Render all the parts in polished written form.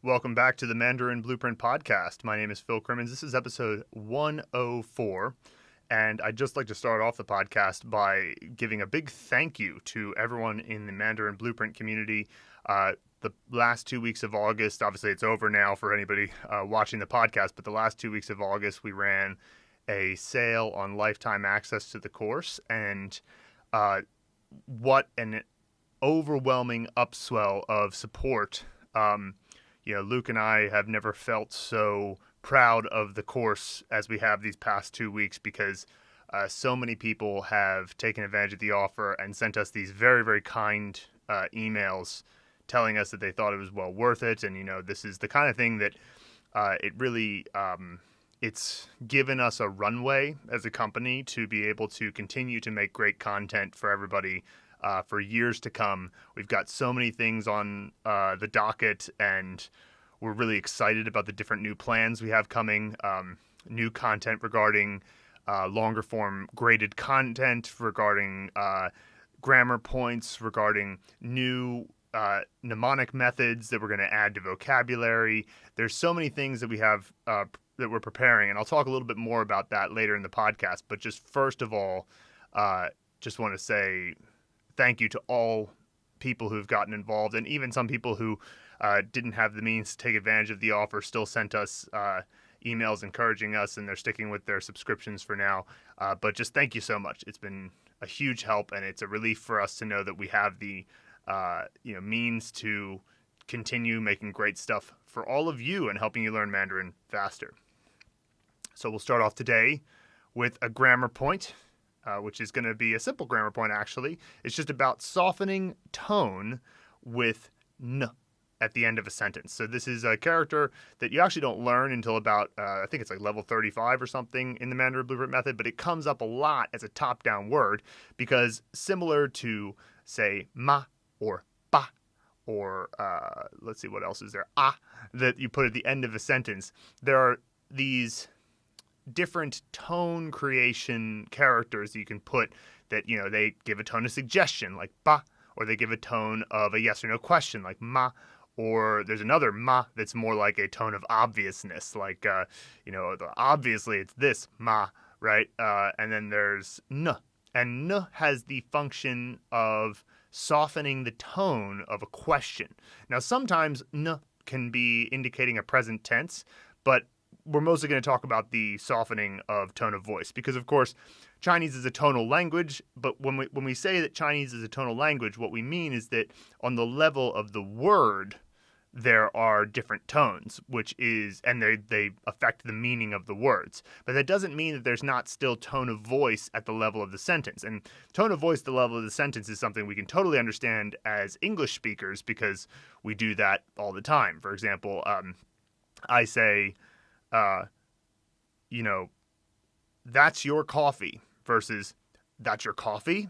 Welcome back to the Mandarin Blueprint Podcast. My name is Phil Crimmins. This is episode 104, and I'd just like to start off the podcast by giving a big thank you to everyone in the Mandarin Blueprint community. The last 2 weeks of August, obviously it's over now for anybody watching the podcast, but the last 2 weeks of August we ran a sale on lifetime access to the course, and what an overwhelming upswell of support. Luke and I have never felt so proud of the course as we have these past 2 weeks because so many people have taken advantage of the offer and sent us these very, very kind emails telling us that they thought it was well worth it. And, this is the kind of thing that it really, it's given us a runway as a company to be able to continue to make great content for everybody for years to come. We've got so many things on the docket, and we're really excited about the different new plans we have coming. New content regarding longer form graded content, regarding grammar points, regarding new mnemonic methods that we're going to add to vocabulary. There's so many things that we have that we're preparing, and I'll talk a little bit more about that later in the podcast. But just first of all, just want to say thank you to all people who've gotten involved, and even some people who didn't have the means to take advantage of the offer still sent us emails encouraging us, and they're sticking with their subscriptions for now. But just thank you so much. It's been a huge help, and it's a relief for us to know that we have the means to continue making great stuff for all of you and helping you learn Mandarin faster. So we'll start off today with a grammar point, which is going to be a simple grammar point, actually. It's just about softening tone with n at the end of a sentence. So this is a character that you actually don't learn until about, I think it's like level 35 or something in the Mandarin Blueprint Method, but it comes up a lot as a top-down word because similar to, say, ma or ba, or let's see, what else is there? That you put at the end of a sentence. There are these different tone creation characters that you can put that, they give a tone of suggestion like ba, or they give a tone of a yes or no question like ma, or there's another ma that's more like a tone of obviousness like, obviously it's this ma, right? And then there's n, and n has the function of softening the tone of a question. Now, sometimes n can be indicating a present tense, but we're mostly going to talk about the softening of tone of voice because, of course, Chinese is a tonal language, but when we say that Chinese is a tonal language, what we mean is that on the level of the word, there are different tones, and they affect the meaning of the words. But that doesn't mean that there's not still tone of voice at the level of the sentence. And tone of voice at the level of the sentence is something we can totally understand as English speakers because we do that all the time. For example, I say, that's your coffee versus that's your coffee,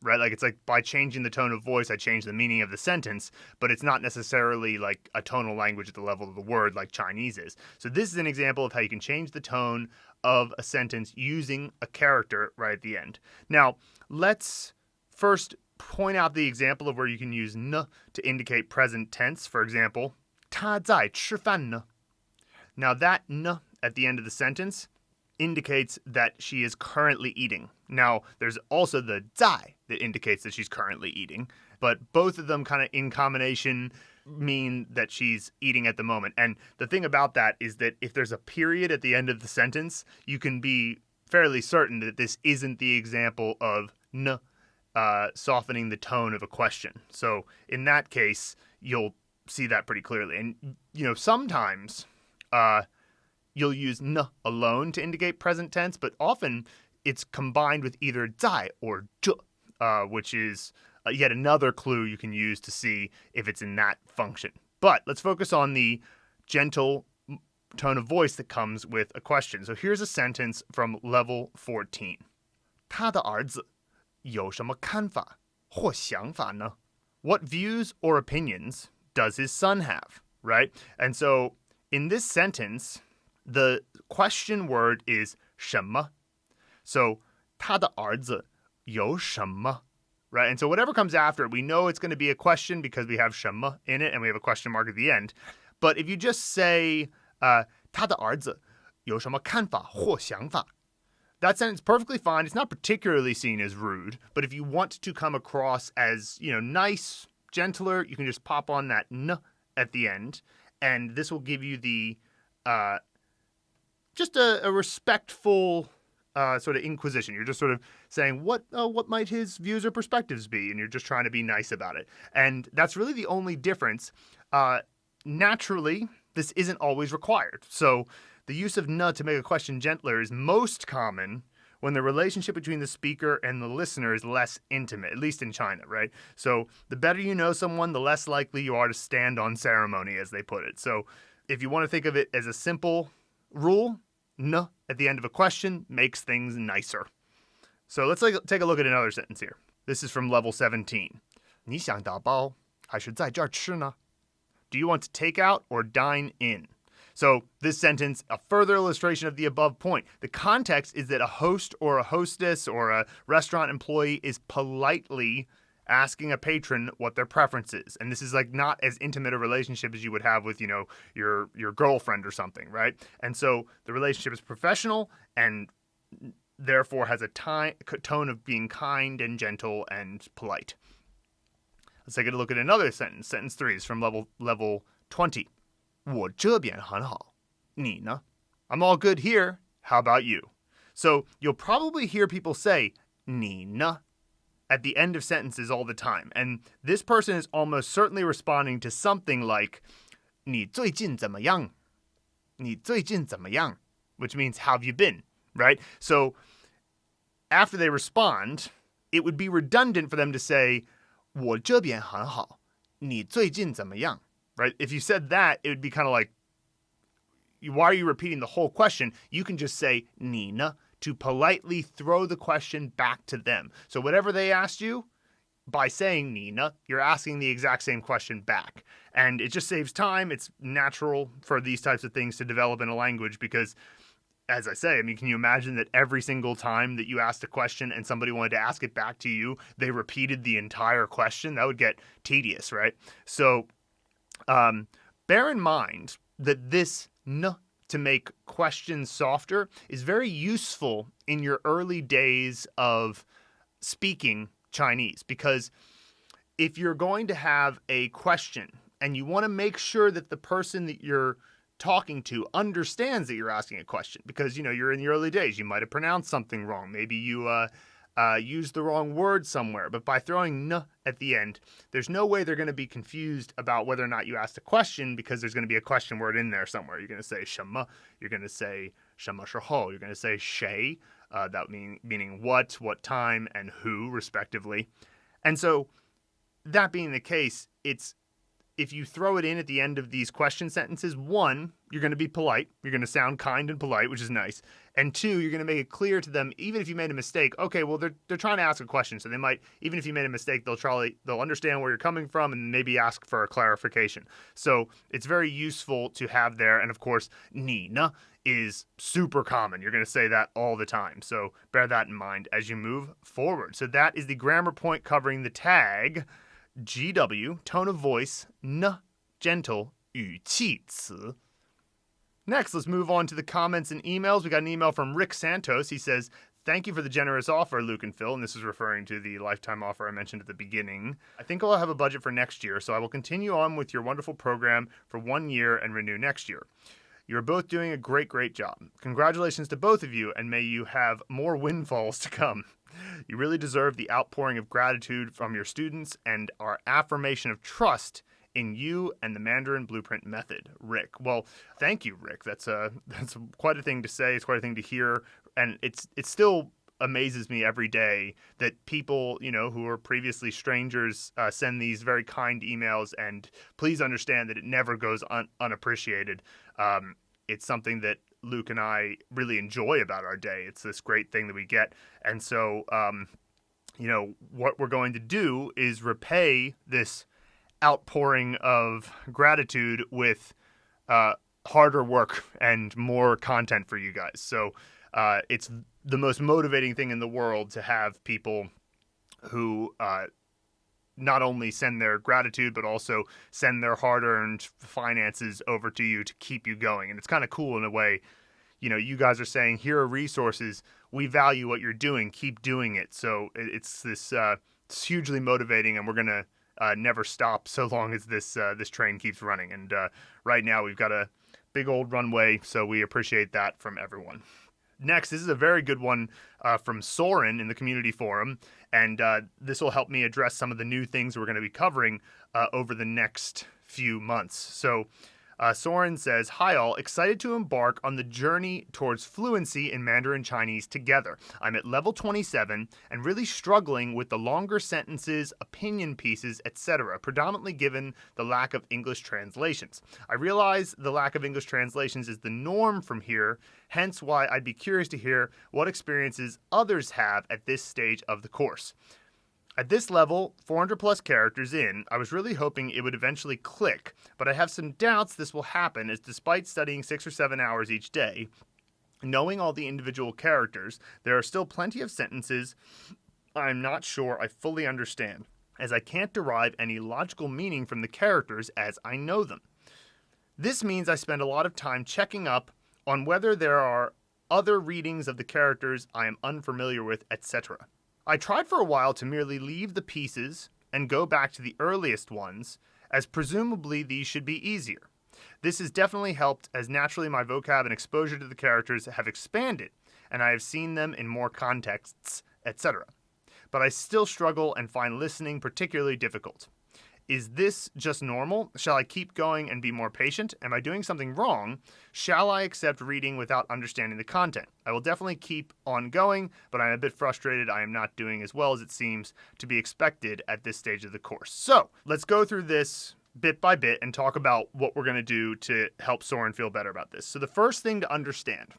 right? Like, it's like by changing the tone of voice, I change the meaning of the sentence, but it's not necessarily like a tonal language at the level of the word like Chinese is. So this is an example of how you can change the tone of a sentence using a character right at the end. Now, let's first point out the example of where you can use n to indicate present tense. For example, 她在吃饭呢. Now, that n at the end of the sentence indicates that she is currently eating. Now, there's also the 在 that indicates that she's currently eating, but both of them kind of in combination mean that she's eating at the moment. And the thing about that is that if there's a period at the end of the sentence, you can be fairly certain that this isn't the example of n softening the tone of a question. So in that case, you'll see that pretty clearly. And, sometimes you'll use n alone to indicate present tense, but often it's combined with either 在 or 这, which is yet another clue you can use to see if it's in that function. But let's focus on the gentle tone of voice that comes with a question. So here's a sentence from level 14. 他的儿子有什么看法或想法呢? What views or opinions does his son have, right? And so in this sentence, the question word is 什么. So 他的儿子有什么, right? And so whatever comes after it, we know it's going to be a question because we have 什么 in it and we have a question mark at the end. But if you just say, 他的儿子有什么看法或想法, that sentence perfectly fine. It's not particularly seen as rude, but if you want to come across as, nice, gentler, you can just pop on that n at the end, and this will give you the just a respectful sort of inquisition. You're just sort of saying what might his views or perspectives be, and you're just trying to be nice about it. And that's really the only difference. Naturally, this isn't always required. So the use of "ne" to make a question gentler is most common when the relationship between the speaker and the listener is less intimate, at least in China, right? So the better you know someone, the less likely you are to stand on ceremony, as they put it. So if you want to think of it as a simple rule, "ne" at the end of a question makes things nicer. So let's take a look at another sentence here. This is from level 17. 你想打包还是在这儿吃呢? Do you want to take out or dine in? So this sentence, a further illustration of the above point. The context is that a host or a hostess or a restaurant employee is politely asking a patron what their preference is. And this is like not as intimate a relationship as you would have with, your girlfriend or something, right? And so the relationship is professional and therefore has a tone of being kind and gentle and polite. Let's take a look at another sentence. Sentence 3 is from level 20. 我这边很好，你呢? I'm all good here. How about you? So you'll probably hear people say 你呢 at the end of sentences all the time. And this person is almost certainly responding to something like 你最近怎么样?你最近怎么样? Which means how have you been, right? So after they respond, it would be redundant for them to say 我这边很好，你最近怎么样? Right? If you said that, it would be kind of like, why are you repeating the whole question? You can just say 你呢 to politely throw the question back to them. So whatever they asked you, by saying 你呢, you're asking the exact same question back. And it just saves time. It's natural for these types of things to develop in a language because, as I say, can you imagine that every single time that you asked a question and somebody wanted to ask it back to you, they repeated the entire question? That would get tedious, right? So bear in mind that this "n" to make questions softer is very useful in your early days of speaking Chinese, because if you're going to have a question and you want to make sure that the person that you're talking to understands that you're asking a question, because you're in the early days, you might have pronounced something wrong, maybe you used the wrong word somewhere, but by throwing "n" at the end, there's no way they're going to be confused about whether or not you asked a question, because there's going to be a question word in there somewhere. You're going to say 什么, you're going to say 什么时候, you're going to say 谁, that meaning what time, and who, respectively. And so, that being the case, if you throw it in at the end of these question sentences, one, you're going to be polite. You're going to sound kind and polite, which is nice. And two, you're going to make it clear to them, even if you made a mistake, okay, well, they're trying to ask a question. So they might, even if you made a mistake, they'll understand where you're coming from and maybe ask for a clarification. So it's very useful to have there. And of course, 你呢 is super common. You're going to say that all the time. So bear that in mind as you move forward. So that is the grammar point covering the tag GW-Tone-Of-Voice-呢-Gentle-语气词. Next, let's move on to the comments and emails. We got an email from Rick Santos. He says, thank you for the generous offer, Luke and Phil. And this is referring to the lifetime offer I mentioned at the beginning. I think I'll have a budget for next year, so I will continue on with your wonderful program for 1 year and renew next year. You're both doing a great, great job. Congratulations to both of you, and may you have more windfalls to come. You really deserve the outpouring of gratitude from your students and our affirmation of trust in you and the Mandarin Blueprint Method, Rick. Well, thank you, Rick. That's quite a thing to say. It's quite a thing to hear, and it still amazes me every day that people, who are previously strangers, send these very kind emails. And please understand that it never goes unappreciated. It's something that Luke and I really enjoy about our day. It's this great thing that we get. And so, what we're going to do is repay this outpouring of gratitude with harder work and more content for you guys. So it's the most motivating thing in the world to have people who not only send their gratitude, but also send their hard-earned finances over to you to keep you going. And it's kind of cool in a way. You guys are saying, here are resources. We value what you're doing. Keep doing it. So it's it's hugely motivating, and we're going to never stop so long as this train keeps running. And right now we've got a big old runway, so we appreciate that from everyone. Next, this is a very good one from Soren in the community forum, and this will help me address some of the new things we're going to be covering over the next few months. So Soren says, "Hi all, excited to embark on the journey towards fluency in Mandarin Chinese together. I'm at level 27 and really struggling with the longer sentences, opinion pieces, etc., predominantly given the lack of English translations. I realize the lack of English translations is the norm from here, hence why I'd be curious to hear what experiences others have at this stage of the course. At this level, 400 plus characters in, I was really hoping it would eventually click, but I have some doubts this will happen as despite studying 6 or 7 hours each day, knowing all the individual characters, there are still plenty of sentences I'm not sure I fully understand, as I can't derive any logical meaning from the characters as I know them. This means I spend a lot of time checking up on whether there are other readings of the characters I am unfamiliar with, etc. I tried for a while to merely leave the pieces and go back to the earliest ones, as presumably these should be easier. This has definitely helped, as naturally my vocab and exposure to the characters have expanded, and I have seen them in more contexts, etc. But I still struggle and find listening particularly difficult. Is this just normal? Shall I keep going and be more patient? Am I doing something wrong? Shall I accept reading without understanding the content? I will definitely keep on going, but I'm a bit frustrated I am not doing as well as it seems to be expected at this stage of the course. So let's go through this bit by bit and talk about what we're going to do to help Soren feel better about this. So the first thing to understand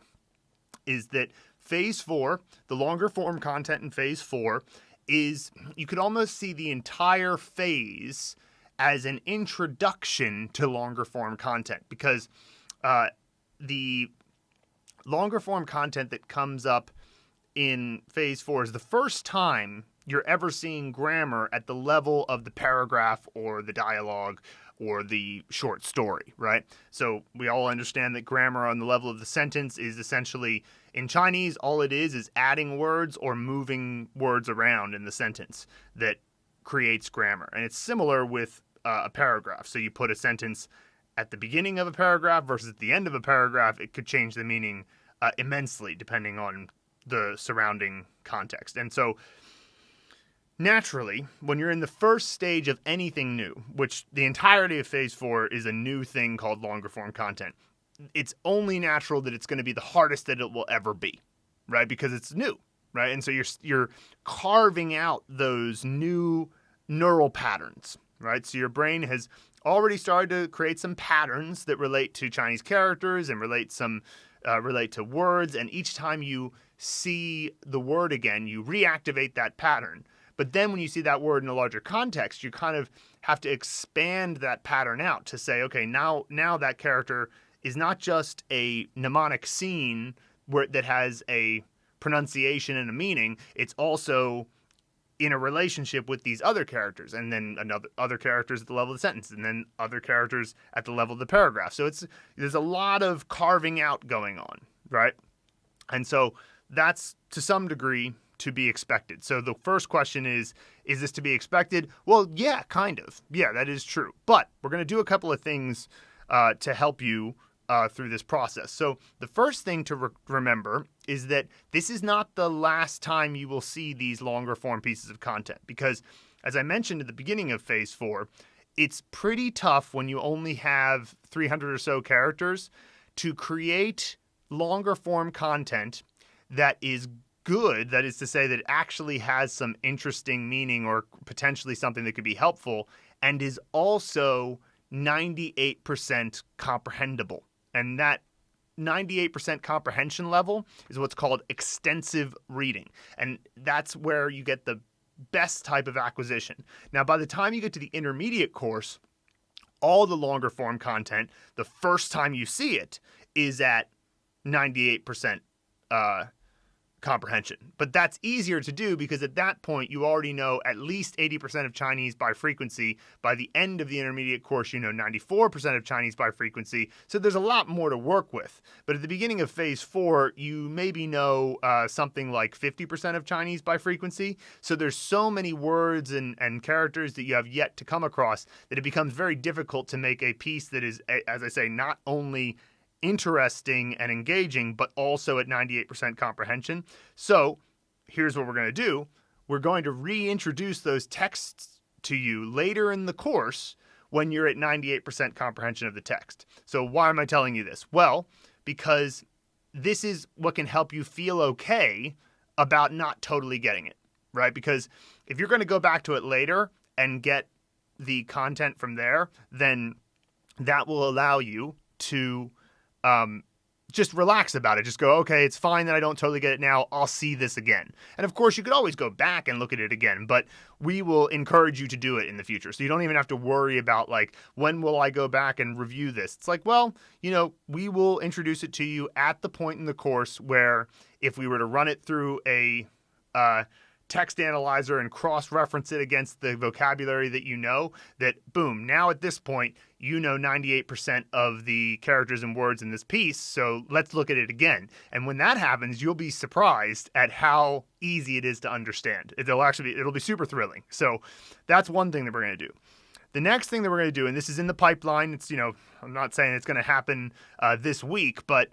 is that Phase 4, the longer form content in Phase 4, is you could almost see the entire phase as an introduction to longer form content, because the longer form content that comes up in Phase 4 is the first time you're ever seeing grammar at the level of the paragraph or the dialogue or the short story, right? So we all understand that grammar on the level of the sentence is essentially, in Chinese, all it is adding words or moving words around in the sentence that creates grammar. And it's similar with a paragraph. So you put a sentence at the beginning of a paragraph versus at the end of a paragraph, it could change the meaning immensely depending on the surrounding context. And so naturally, when you're in the first stage of anything new, which the entirety of Phase 4 is a new thing called longer form content, it's only natural that it's going to be the hardest that it will ever be, right? Because it's new, right? And so you're carving out those new neural patterns, right? So your brain has already started to create some patterns that relate to Chinese characters and relate to words. And each time you see the word again, you reactivate that pattern. But then when you see that word in a larger context, you kind of have to expand that pattern out to say, okay, now that character is not just a mnemonic scene that has a pronunciation and a meaning, it's also in a relationship with these other characters, and then other characters at the level of the sentence, and then other characters at the level of the paragraph. So there's a lot of carving out going on, right? And so that's to some degree to be expected. So the first question is this to be expected? Well, yeah, kind of. Yeah, that is true. But we're going to do a couple of things to help you through this process. So the first thing to remember is that this is not the last time you will see these longer form pieces of content, because as I mentioned at the beginning of Phase 4, it's pretty tough when you only have 300 or so characters to create longer form content that is good, that is to say that it actually has some interesting meaning or potentially something that could be helpful and is also 98% comprehensible. And that 98% comprehension level is what's called extensive reading. And that's where you get the best type of acquisition. Now, by the time you get to the intermediate course, all the longer form content, the first time you see it, is at 98% comprehension. But that's easier to do because at that point, you already know at least 80% of Chinese by frequency. By the end of the intermediate course, you know 94% of Chinese by frequency. So there's a lot more to work with. But at the beginning of phase 4, you maybe know something like 50% of Chinese by frequency. So there's so many words and characters that you have yet to come across that it becomes very difficult to make a piece that is, as I say, not only interesting and engaging, but also at 98% comprehension. So here's what we're going to do. We're going to reintroduce those texts to you later in the course when you're at 98% comprehension of the text. So why am I telling you this? Well, because this is what can help you feel okay about not totally getting it, right? Because if you're going to go back to it later and get the content from there, then that will allow you to just relax about it. Just go, okay, it's fine that I don't totally get it now. I'll see this again. And of course, you could always go back and look at it again, but we will encourage you to do it in the future. So you don't even have to worry about like, when will I go back and review this? It's like, well, you know, we will introduce it to you at the point in the course where if we were to run it through a text analyzer and cross-reference it against the vocabulary that you know, that boom, now at this point, you know 98% of the characters and words in this piece, so let's look at it again. And when that happens, you'll be surprised at how easy it is to understand. It'll be super thrilling. So that's one thing that we're going to do. The next thing that we're going to do, and this is in the pipeline, it's, you know, I'm not saying it's going to happen this week, but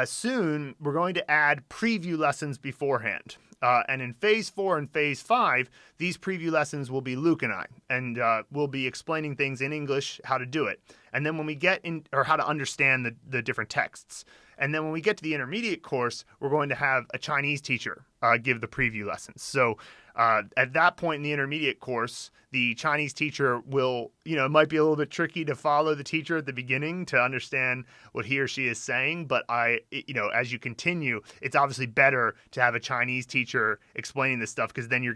soon we're going to add preview lessons beforehand. And in phase 4 and phase 5, these preview lessons will be Luke and I, and we'll be explaining things in English, how to do it. And then when we get in, or how to understand the different texts. And then when we get to the intermediate course, we're going to have a Chinese teacher give the preview lessons. So at that point in the intermediate course, the Chinese teacher will, you know, it might be a little bit tricky to follow the teacher at the beginning to understand what he or she is saying. But as you continue, it's obviously better to have a Chinese teacher explaining this stuff, because then you're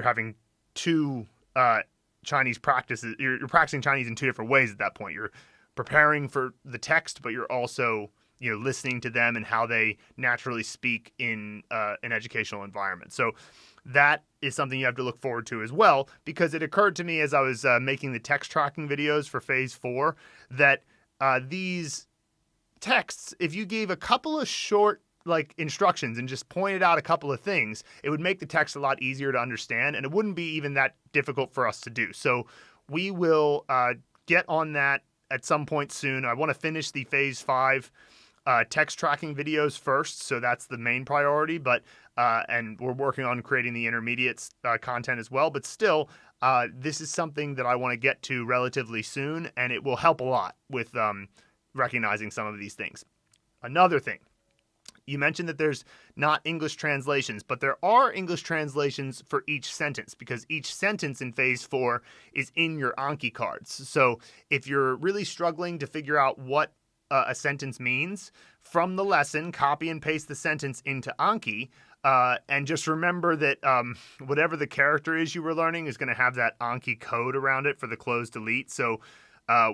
having two Chinese practices. You're practicing Chinese in two different ways at that point. You're preparing for the text, but you're also, you know, listening to them and how they naturally speak in an educational environment. So that is something you have to look forward to as well, because it occurred to me as I was making the text tracking videos for phase 4 that these texts, if you gave a couple of short instructions and just pointed out a couple of things, it would make the text a lot easier to understand, and it wouldn't be even that difficult for us to do. So we will get on that at some point soon. I want to finish the phase 5 text tracking videos first, so that's the main priority, but and we're working on creating the intermediate content as well, but still, this is something that I want to get to relatively soon, and it will help a lot with recognizing some of these things. Another thing, you mentioned that there's not English translations, but there are English translations for each sentence, because each sentence in phase 4 is in your Anki cards. So if you're really struggling to figure out what a sentence means, from the lesson, copy and paste the sentence into Anki, and just remember that whatever the character is you were learning is going to have that Anki code around it for the close delete. So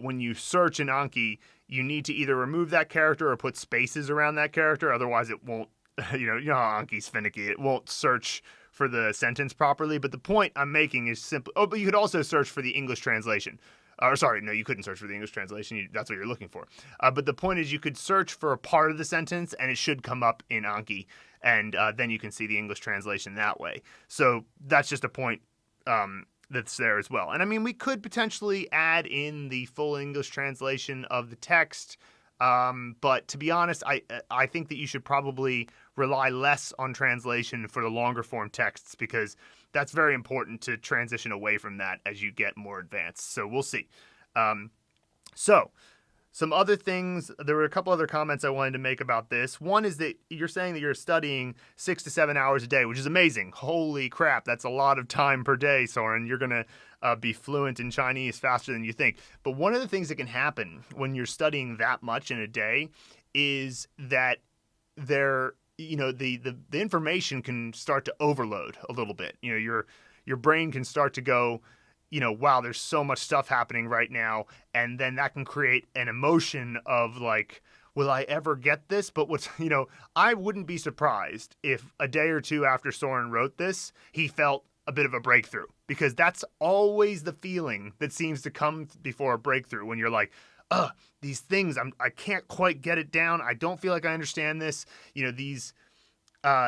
when you search in Anki, you need to either remove that character or put spaces around that character. Otherwise, it won't, you know how Anki's finicky. It won't search for the sentence properly. But the point I'm making is simply, but you could also search for the English translation. No, you couldn't search for the English translation. That's what you're looking for. But the point is, you could search for a part of the sentence, and it should come up in Anki, and then you can see the English translation that way. So that's just a point that's there as well. And I mean, we could potentially add in the full English translation of the text, but to be honest, I think that you should probably rely less on translation for the longer form texts, because that's very important to transition away from that as you get more advanced. So we'll see. So some other things, there were a couple other comments I wanted to make about this. One is that you're saying that you're studying 6 to 7 hours a day, which is amazing. Holy crap, that's a lot of time per day, Soren. You're going to be fluent in Chinese faster than you think. But one of the things that can happen when you're studying that much in a day is that the information can start to overload a little bit. You know, your brain can start to go, wow, there's so much stuff happening right now. And then that can create an emotion of like, will I ever get this? But I wouldn't be surprised if a day or two after Soren wrote this, he felt a bit of a breakthrough, because that's always the feeling that seems to come before a breakthrough, when you're like, these things, I can't quite get it down. I don't feel like I understand this. These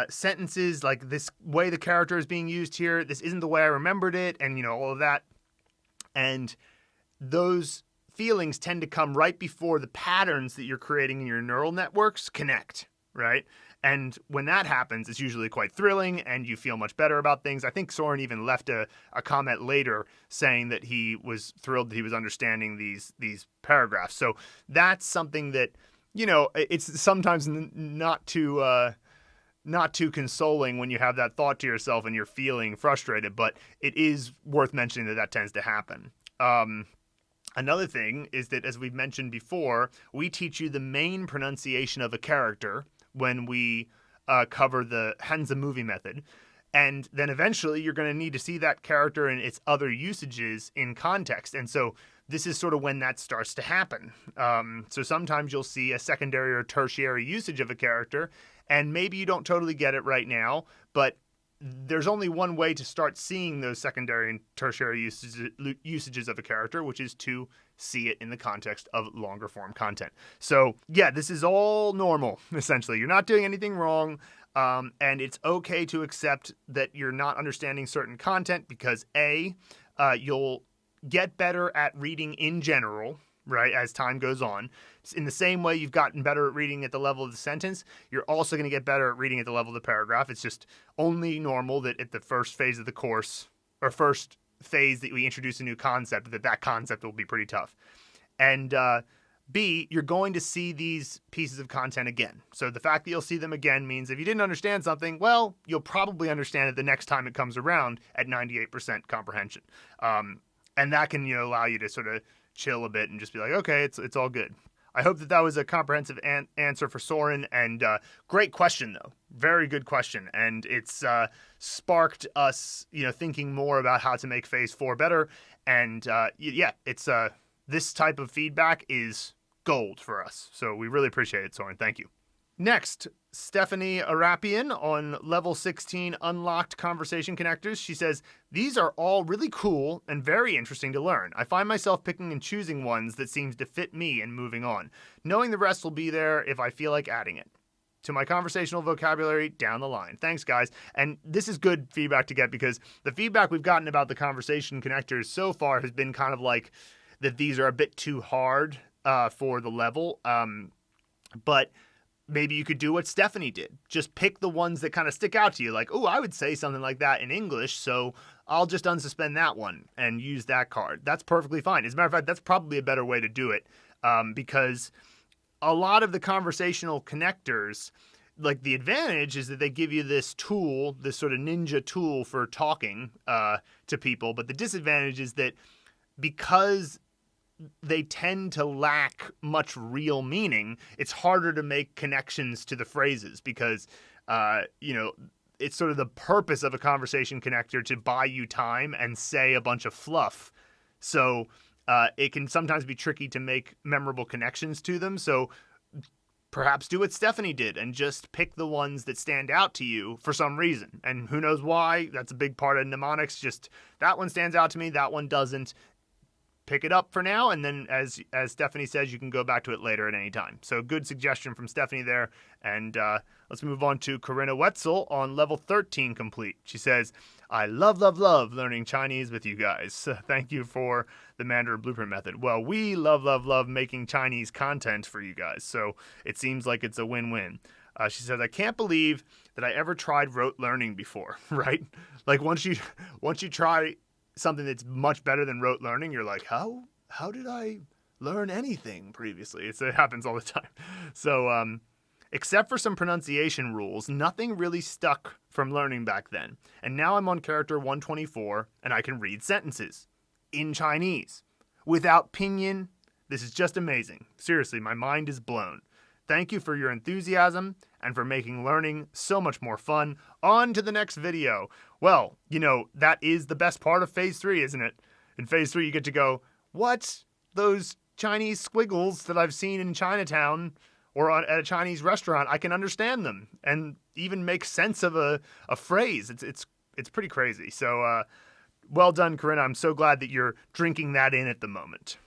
sentences, like this way the character is being used here, this isn't the way I remembered it, and all of that. And those feelings tend to come right before the patterns that you're creating in your neural networks connect, right? And when that happens, it's usually quite thrilling and you feel much better about things. I think Soren even left a comment later saying that he was thrilled that he was understanding these paragraphs. So that's something that, it's sometimes not too consoling when you have that thought to yourself and you're feeling frustrated, but it is worth mentioning that tends to happen. Another thing is that, as we've mentioned before, we teach you the main pronunciation of a character when we cover the Hanzi movie method. And then eventually you're going to need to see that character and its other usages in context. And so this is sort of when that starts to happen. So sometimes you'll see a secondary or tertiary usage of a character, and maybe you don't totally get it right now, but there's only one way to start seeing those secondary and tertiary usages of a character, which is to see it in the context of longer form content. So yeah, this is all normal, essentially. You're not doing anything wrong, and it's okay to accept that you're not understanding certain content, because you'll get better at reading in general, right, as time goes on. In the same way you've gotten better at reading at the level of the sentence, you're also going to get better at reading at the level of the paragraph. It's just only normal that at the first phase of the course, or first phase that we introduce a new concept, that concept will be pretty tough. And B, you're going to see these pieces of content again. So the fact that you'll see them again means if you didn't understand something, well, you'll probably understand it the next time it comes around at 98% comprehension. And that can allow you to sort of chill a bit and just be like, okay, it's all good. I hope that was a comprehensive answer for Soren, and great question, though. Very good question, and it's sparked us, thinking more about how to make Phase 4 better, and it's this type of feedback is gold for us, so we really appreciate it, Soren. Thank you. Next, Stephanie Arapian on level 16 unlocked conversation connectors. She says, these are all really cool and very interesting to learn. I find myself picking and choosing ones that seems to fit me and moving on, knowing the rest will be there if I feel like adding it to my conversational vocabulary down the line. Thanks, guys. And this is good feedback to get, because the feedback we've gotten about the conversation connectors so far has been kind of like that these are a bit too hard for the level. But maybe you could do what Stephanie did. Just pick the ones that kind of stick out to you. Like, I would say something like that in English, so I'll just unsuspend that one and use that card. That's perfectly fine. As a matter of fact, that's probably a better way to do it, because a lot of the conversational connectors, like, the advantage is that they give you this tool, this sort of ninja tool for talking to people. But the disadvantage is that because they tend to lack much real meaning, it's harder to make connections to the phrases, because, it's sort of the purpose of a conversation connector to buy you time and say a bunch of fluff. So it can sometimes be tricky to make memorable connections to them. So perhaps do what Stephanie did and just pick the ones that stand out to you for some reason. And who knows why? That's a big part of mnemonics. Just that one stands out to me, that one doesn't. Pick it up for now, and then as Stephanie says, you can go back to it later at any time. So good suggestion from Stephanie there. And let's move on to Corinna Wetzel on level 13 complete. She says, I love learning Chinese with you guys. Thank you for the Mandarin Blueprint Method. Well, we love making Chinese content for you guys, so it seems like it's a win-win. She says, I can't believe that I ever tried rote learning before, right? Like, once you try something that's much better than rote learning, you're like, how did I learn anything previously? It happens all the time. So except for some pronunciation rules, nothing really stuck from learning back then. And now I'm on character 124 and I can read sentences in Chinese without pinyin. This is just amazing. Seriously, my mind is blown. Thank you for your enthusiasm and for making learning so much more fun. On to the next video. Well, that is the best part of Phase 3, isn't it? In Phase 3, you get to go, what? Those Chinese squiggles that I've seen in Chinatown, or at a Chinese restaurant, I can understand them and even make sense of a phrase. It's pretty crazy. So well done, Corinna. I'm so glad that you're drinking that in at the moment.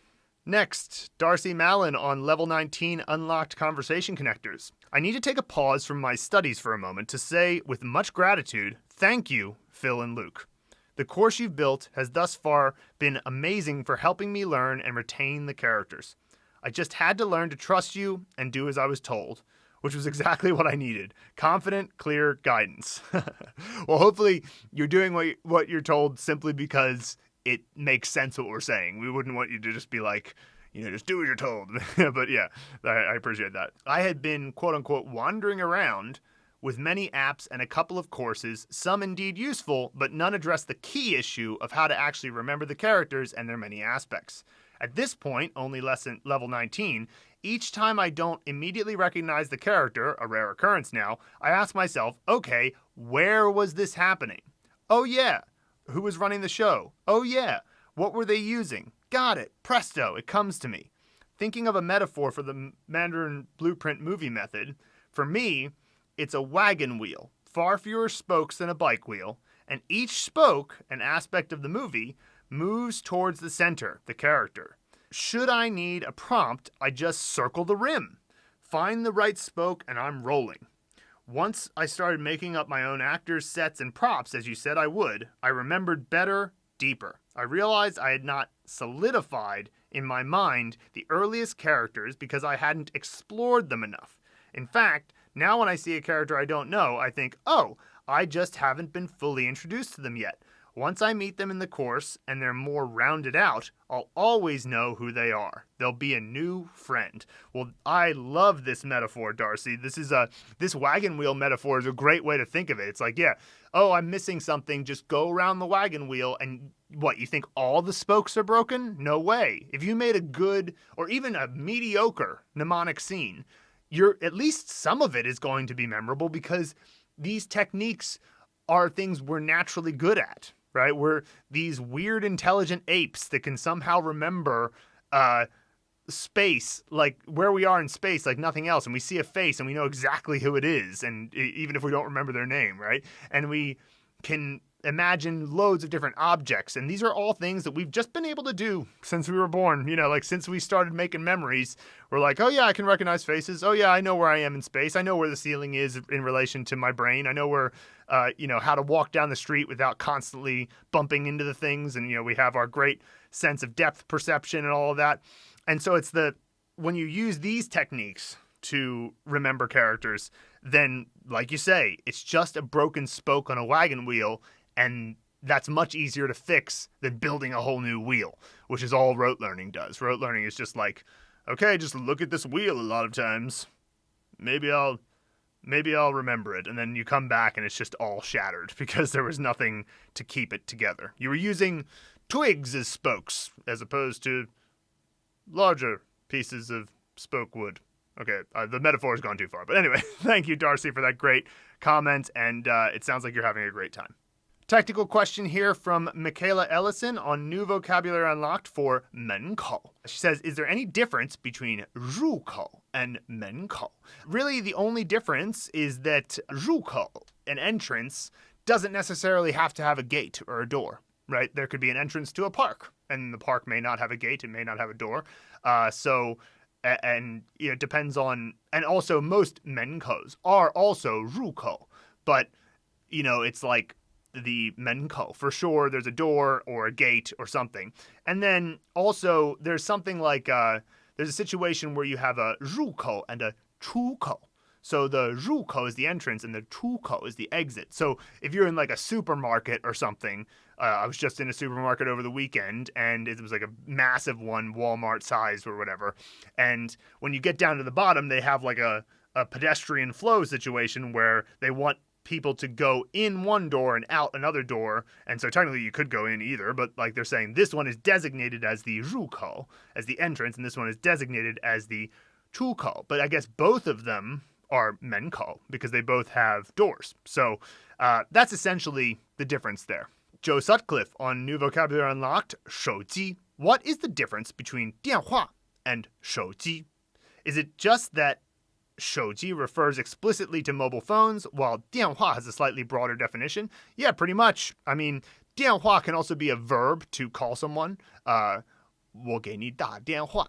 Next, Darcy Mallon on Level 19 Unlocked Conversation Connectors. I need to take a pause from my studies for a moment to say, with much gratitude, thank you, Phil and Luke. The course you've built has thus far been amazing for helping me learn and retain the characters. I just had to learn to trust you and do as I was told, which was exactly what I needed. Confident, clear guidance. Well, hopefully you're doing what you're told simply because it makes sense what we're saying. We wouldn't want you to just be like, just do what you're told. But yeah, I appreciate that. I had been, quote unquote, wandering around with many apps and a couple of courses, some indeed useful, but none address the key issue of how to actually remember the characters and their many aspects. At this point, only level 19, each time I don't immediately recognize the character, a rare occurrence now, I ask myself, okay, where was this happening? Oh yeah. Who was running the show? Oh yeah. What were they using? Got it. Presto, it comes to me. Thinking of a metaphor for the Mandarin Blueprint movie method, for me, it's a wagon wheel, far fewer spokes than a bike wheel, and each spoke, an aspect of the movie, moves towards the center, the character. Should I need a prompt, I just circle the rim. Find the right spoke and I'm rolling. Once I started making up my own actors, sets, and props, as you said I would, I remembered better, deeper. I realized I had not solidified in my mind the earliest characters because I hadn't explored them enough. In fact, now when I see a character I don't know, I think, oh, I just haven't been fully introduced to them yet. Once I meet them in the course and they're more rounded out, I'll always know who they are. They'll be a new friend. Well, I love this metaphor, Darcy. This wagon wheel metaphor is a great way to think of it. It's like, yeah, oh, I'm missing something. Just go around the wagon wheel and what, you think all the spokes are broken? No way. If you made a good or even a mediocre mnemonic scene, at least some of it is going to be memorable because these techniques are things we're naturally good at. Right? We're these weird intelligent apes that can somehow remember space, like where we are in space, like nothing else. And we see a face and we know exactly who it is. And even if we don't remember their name, right? And we can imagine loads of different objects. And these are all things that we've just been able to do since we were born. Since we started making memories, we're like, oh yeah, I can recognize faces. Oh yeah, I know where I am in space. I know where the ceiling is in relation to my brain. I know where, how to walk down the street without constantly bumping into the things. And, we have our great sense of depth perception and all of that. And so when you use these techniques to remember characters, then like you say, it's just a broken spoke on a wagon wheel. And that's much easier to fix than building a whole new wheel, which is all rote learning does. Rote learning is just like, okay, just look at this wheel a lot of times. Maybe I'll remember it. And then you come back and it's just all shattered because there was nothing to keep it together. You were using twigs as spokes as opposed to larger pieces of spoke wood. Okay, the metaphor has gone too far. But anyway, thank you, Darcy, for that great comment. And it sounds like you're having a great time. Technical question here from Michaela Ellison on New Vocabulary Unlocked for 门口. She says, is there any difference between 入口 and 门口? Really, the only difference is that 入口, an entrance, doesn't necessarily have to have a gate or a door, right? There could be an entrance to a park, and the park may not have a gate, it may not have a door. It depends on, and also most 门口 are also 入口, but, it's like, the 门口. For sure, there's a door or a gate or something. And then also there's something like, there's a situation where you have a 入口 and a 出口. So the 入口is the entrance and the 出口is the exit. So if you're in like a supermarket or something, I was just in a supermarket over the weekend and it was like a massive one, Walmart size or whatever. And when you get down to the bottom, they have like a pedestrian flow situation where they want people to go in one door and out another door. And so technically you could go in either, but like they're saying this one is designated as the 入口, as the entrance, and this one is designated as the 出口. But I guess both of them are 门口because they both have doors. So that's essentially the difference there. Joe Sutcliffe on New Vocabulary Unlocked, 手机. What is the difference between 电话 and 手机? Is it just that 手机 refers explicitly to mobile phones, while 电话 has a slightly broader definition. Yeah, pretty much. I mean, 电话 can also be a verb to call someone. 我给你打电话.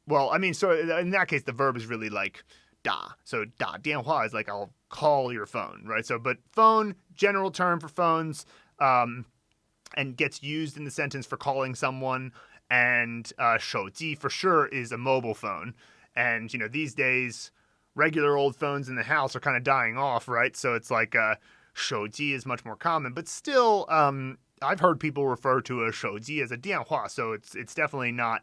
Well, I mean, so in that case, the verb is really like 打. So 打电话 is like I'll call your phone, right? So, but phone, general term for phones, and gets used in the sentence for calling someone. And 手机 for sure is a mobile phone. And, these days, regular old phones in the house are kind of dying off, right? So it's like 手机 is much more common. But still, I've heard people refer to a 手机 as a 电话. So it's definitely not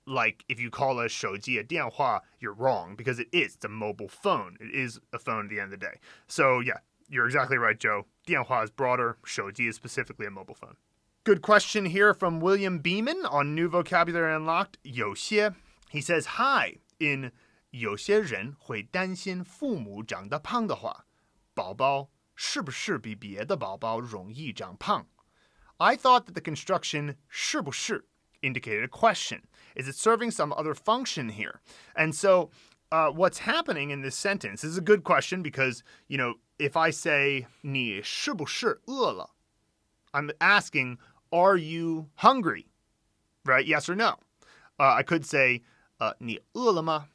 like if you call a 手机 a 电话, you're wrong because it is. It's a mobile phone. It is a phone at the end of the day. So yeah, you're exactly right, Joe. 电话 is broader. 手机 is specifically a mobile phone. Good question here from William Beeman on New Vocabulary Unlocked. 有些 He says, hi, in 有些人会担心父母长得胖的话，宝宝是不是比别的宝宝容易长胖? I thought that the construction 是不是 indicated a question. Is it serving some other function here? And so what's happening in this sentence is a good question because, if I say 你是不是饿了? I'm asking, are you hungry? Right? Yes or no? I could say, 你饿了吗?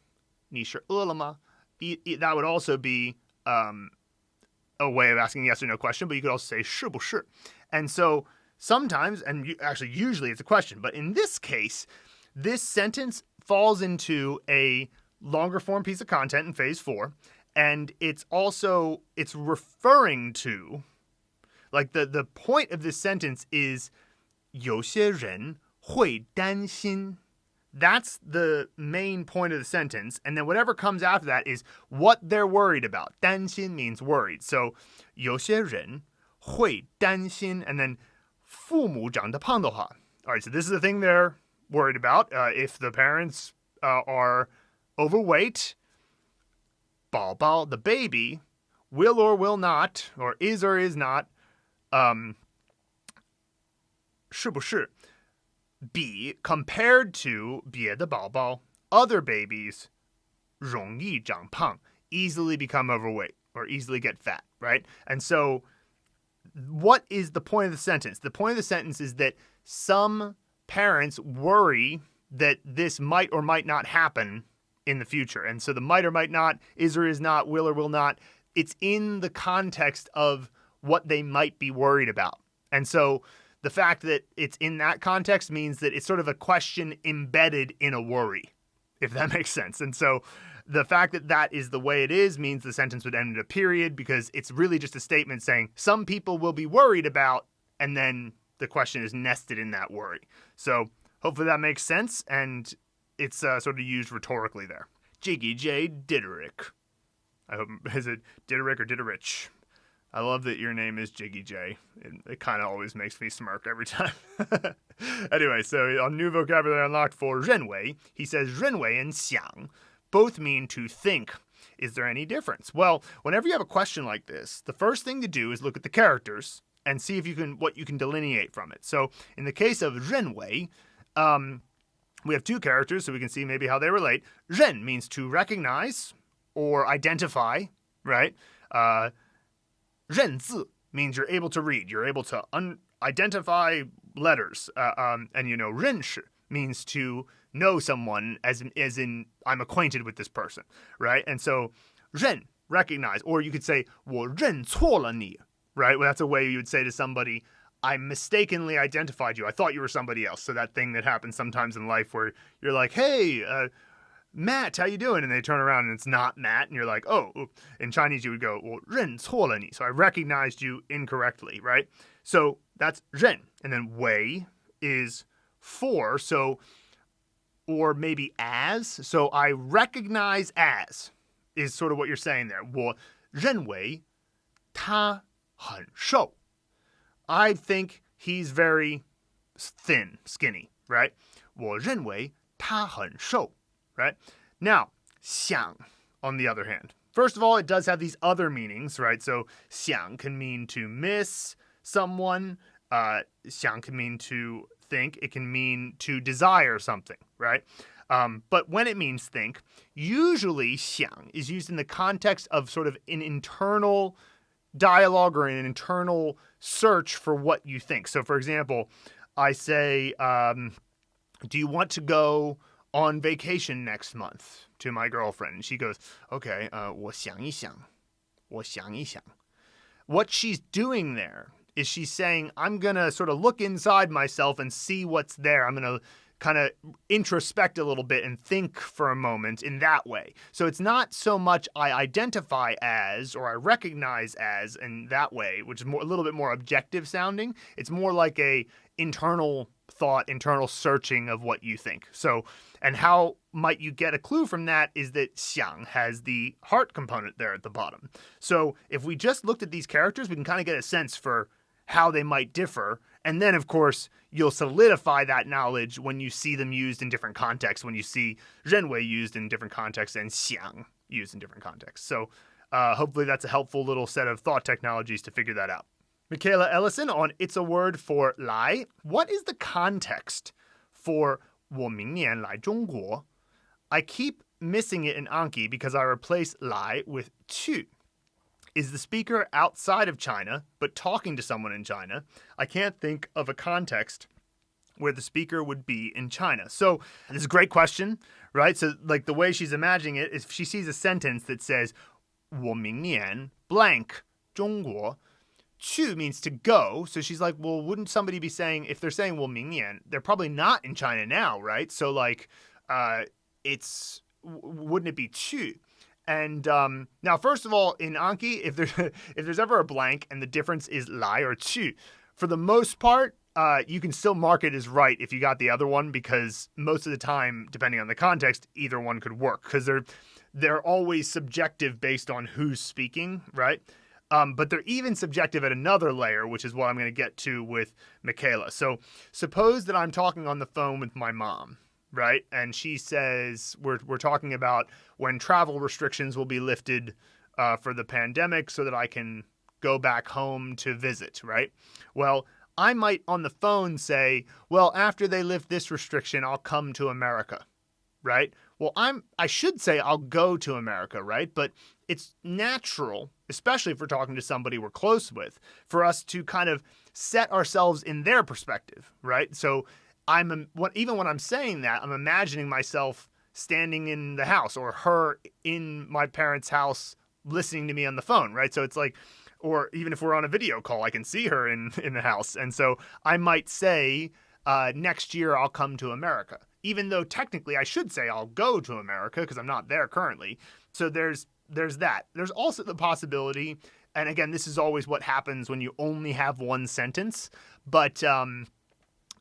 你是饿了吗? That would also be a way of asking a yes or no question, but you could also say 是不是? And so sometimes, and usually it's a question, but in this case, this sentence falls into a longer form piece of content in phase 4, and it's referring to, like the point of this sentence is 有些人会担心. That's the main point of the sentence. And then whatever comes after that is what they're worried about. 担心 means worried. So 有些人会担心 and then 父母长得胖的话. All right, so this is the thing they're worried about. If the parents are overweight, 宝宝, the baby, will or will not, or is not, 是不是 be compared to 别的宝宝, other babies, 容易长胖, easily become overweight or easily get fat, right? And so what is the point of the sentence? The point of the sentence is that some parents worry that this might or might not happen in the future. And so the might or might not, is or is not, will or will not, it's in the context of what they might be worried about. And so the fact that it's in that context means that it's sort of a question embedded in a worry, if that makes sense. And so the fact that that is the way it is means the sentence would end in a period because it's really just a statement saying some people will be worried about, and then the question is nested in that worry. So hopefully that makes sense, and it's sort of used rhetorically there. Jiggy J. Diderik. I hope, is it Diderik or Diderich? I love that your name is Jiggy J. It kind of always makes me smirk every time. Anyway, so on New Vocabulary Unlocked for 认为, he says 认为 and 想 both mean to think. Is there any difference? Well, whenever you have a question like this, the first thing to do is look at the characters and see if what you can delineate from it. So in the case of 认为, we have two characters, so we can see maybe how they relate. 认 means to recognize or identify, right? 认字 means you're able to read. You're able to identify letters. And 认识 means to know someone as in I'm acquainted with this person, right? And so 认, recognize, or you could say 我认错了你, right? Well, that's a way you would say to somebody, I mistakenly identified you. I thought you were somebody else. So that thing that happens sometimes in life where you're like, hey, Matt, how you doing? And they turn around and it's not Matt. And you're like, oh, in Chinese you would go, 我认错了你. So I recognized you incorrectly, right? So that's 认. And then 为 is for. So, or maybe as. So I recognize as is sort of what you're saying there. 我认为他很瘦. I think he's very thin, skinny, right? 我认为他很瘦. Right? Now, 想, on the other hand. First of all, it does have these other meanings, right? So 想 can mean to miss someone. 想 can mean to think. It can mean to desire something, right? But when it means think, usually 想 is used in the context of sort of an internal dialogue or an internal search for what you think. So, for example, I say, do you want to go on vacation next month to my girlfriend? And she goes, okay, 我想一想. What she's doing there is she's saying, I'm going to sort of look inside myself and see what's there. I'm going to kind of introspect a little bit and think for a moment in that way. So it's not so much I identify as or I recognize as in that way, which is a little bit more objective sounding. It's more like a internal thought, internal searching of what you think. So, and how might you get a clue from that is that xiǎng has the heart component there at the bottom. So if we just looked at these characters, we can kind of get a sense for how they might differ. And then, of course, you'll solidify that knowledge when you see them used in different contexts, when you see zhènwei used in different contexts and xiǎng used in different contexts. So hopefully that's a helpful little set of thought technologies to figure that out. Michaela Ellison on It's a Word for 来. What is the context for 我明年来中国? I keep missing it in Anki because I replace 来 with 去. Is the speaker outside of China, but talking to someone in China? I can't think of a context where the speaker would be in China. So this is a great question, right? So like the way she's imagining it is she sees a sentence that says 我明年 blank 中国. 去 means to go. So she's like, well, wouldn't somebody be saying, if they're saying 我明年, they're probably not in China now, right? So like, wouldn't it be 去? And now, first of all, in Anki, if there's ever a blank and the difference is 来 or 去, for the most part, you can still mark it as right if you got the other one, because most of the time, depending on the context, either one could work, because they're always subjective based on who's speaking, right? But they're even subjective at another layer, which is what I'm going to get to with Michaela. So suppose that I'm talking on the phone with my mom, right? And she says, we're talking about when travel restrictions will be lifted for the pandemic so that I can go back home to visit, right? Well, I might on the phone say, well, after they lift this restriction, I'll come to America, right? Well, I should say I'll go to America, right? But it's natural, especially if we're talking to somebody we're close with, for us to kind of set ourselves in their perspective, right? So even when I'm saying that, I'm imagining myself standing in the house or her in my parents' house listening to me on the phone, right? So it's like, or even if we're on a video call, I can see her in the house. And so I might say, next year I'll come to America, even though technically I should say I'll go to America because I'm not there currently. So there's that. There's also the possibility, and again, this is always what happens when you only have one sentence, but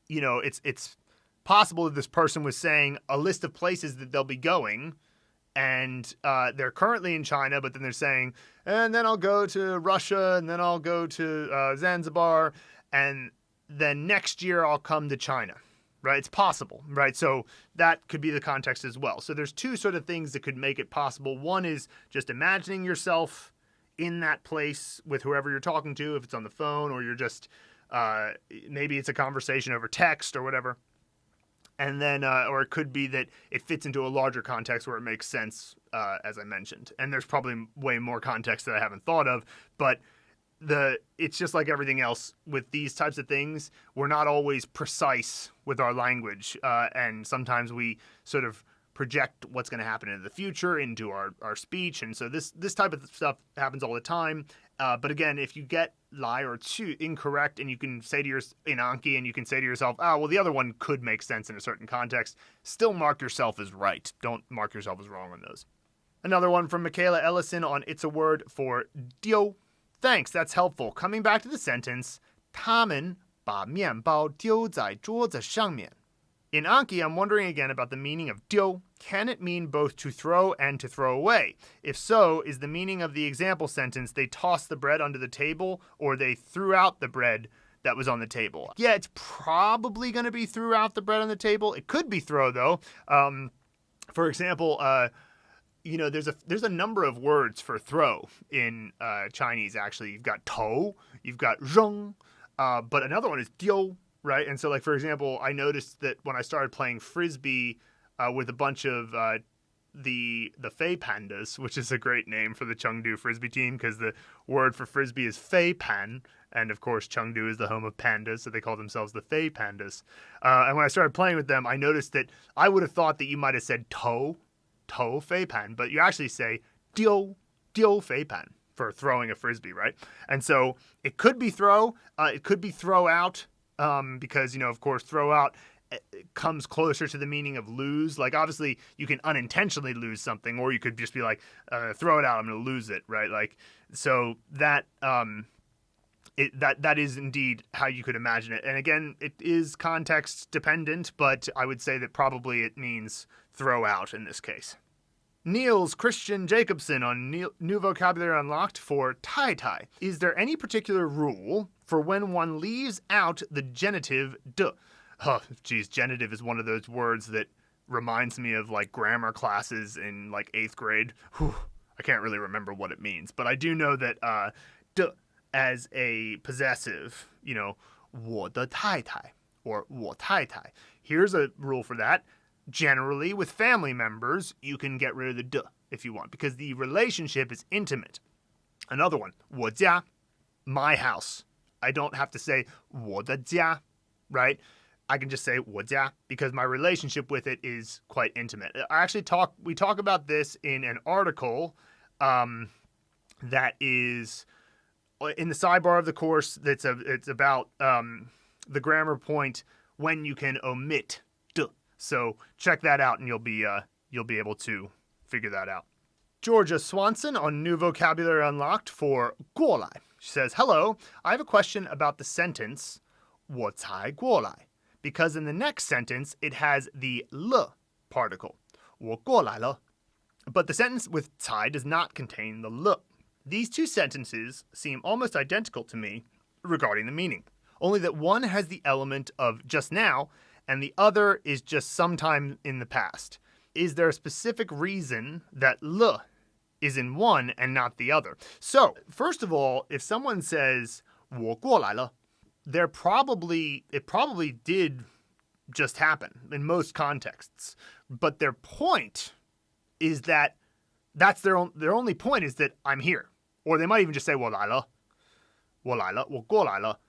it's possible that this person was saying a list of places that they'll be going, and they're currently in China, but then they're saying, and then I'll go to Russia, and then I'll go to Zanzibar, and then next year I'll come to China, right? It's possible, right? So that could be the context as well. So there's two sort of things that could make it possible. One is just imagining yourself in that place with whoever you're talking to, if it's on the phone or you're just, maybe it's a conversation over text or whatever. And then, or it could be that it fits into a larger context where it makes sense, as I mentioned. And there's probably way more context that I haven't thought of, but it's just like everything else with these types of things. We're not always precise with our language, and sometimes we sort of project what's going to happen in the future into our speech, and so this type of stuff happens all the time. But again, if you get 来 or 去 incorrect, and you can say to in Anki, and you can say to yourself, well, the other one could make sense in a certain context, still mark yourself as right. Don't mark yourself as wrong on those. Another one from Michaela Ellison on It's a Word for 丢. Thanks, that's helpful. Coming back to the sentence, 他们把面包丢在桌子上面. In Anki, I'm wondering again about the meaning of 丢. Can it mean both to throw and to throw away? If so, is the meaning of the example sentence they tossed the bread under the table, or they threw out the bread that was on the table? Yeah, it's probably going to be threw out the bread on the table. It could be throw, though. For example, there's a number of words for throw in Chinese, actually. You've got 投, you've got 扔, but another one is 丢, right? And so, like, for example, I noticed that when I started playing Frisbee with a bunch of the Fei Pandas, which is a great name for the Chengdu Frisbee team because the word for Frisbee is Fei Pan. And of course, Chengdu is the home of pandas, so they call themselves the Fei Pandas. And when I started playing with them, I noticed that I would have thought that you might have said Tou Fei Pan, but you actually say Diu Fei Pan for throwing a Frisbee, right? And so it could be throw, it could be throw out, because, of course, throw out comes closer to the meaning of lose. Like, obviously, you can unintentionally lose something, or you could just be like, throw it out, I'm going to lose it, right? Like, so that... That is indeed how you could imagine it. And again, it is context dependent, but I would say that probably it means throw out in this case. Niels Christian Jacobson on New Vocabulary Unlocked for Tàde. Is there any particular rule for when one leaves out the genitive de? Oh, geez, genitive is one of those words that reminds me of like grammar classes in like 8th grade. Whew, I can't really remember what it means, but I do know that de as a possessive, 我的太太 or 我太太. Here's a rule for that. Generally, with family members, you can get rid of the de if you want, because the relationship is intimate. Another one, 我家, my house. I don't have to say 我的家, right? I can just say 我家because my relationship with it is quite intimate. We talk about this in an article that is in the sidebar of the course. It's about the grammar point when you can omit de. So check that out, and you'll be able to figure that out. Georgia Swanson on New Vocabulary Unlocked for 过来. She says, hello, I have a question about the sentence 我才过来, because in the next sentence it has the le particle 我过来了, but the sentence with 才 does not contain the le. These two sentences seem almost identical to me regarding the meaning, only that one has the element of just now and the other is just sometime in the past. Is there a specific reason that le is in one and not the other? So, first of all, if someone says 我过来了, it probably did just happen in most contexts. But their point is that's their only point is that I'm here. Or they might even just say 我来了, 我过来了.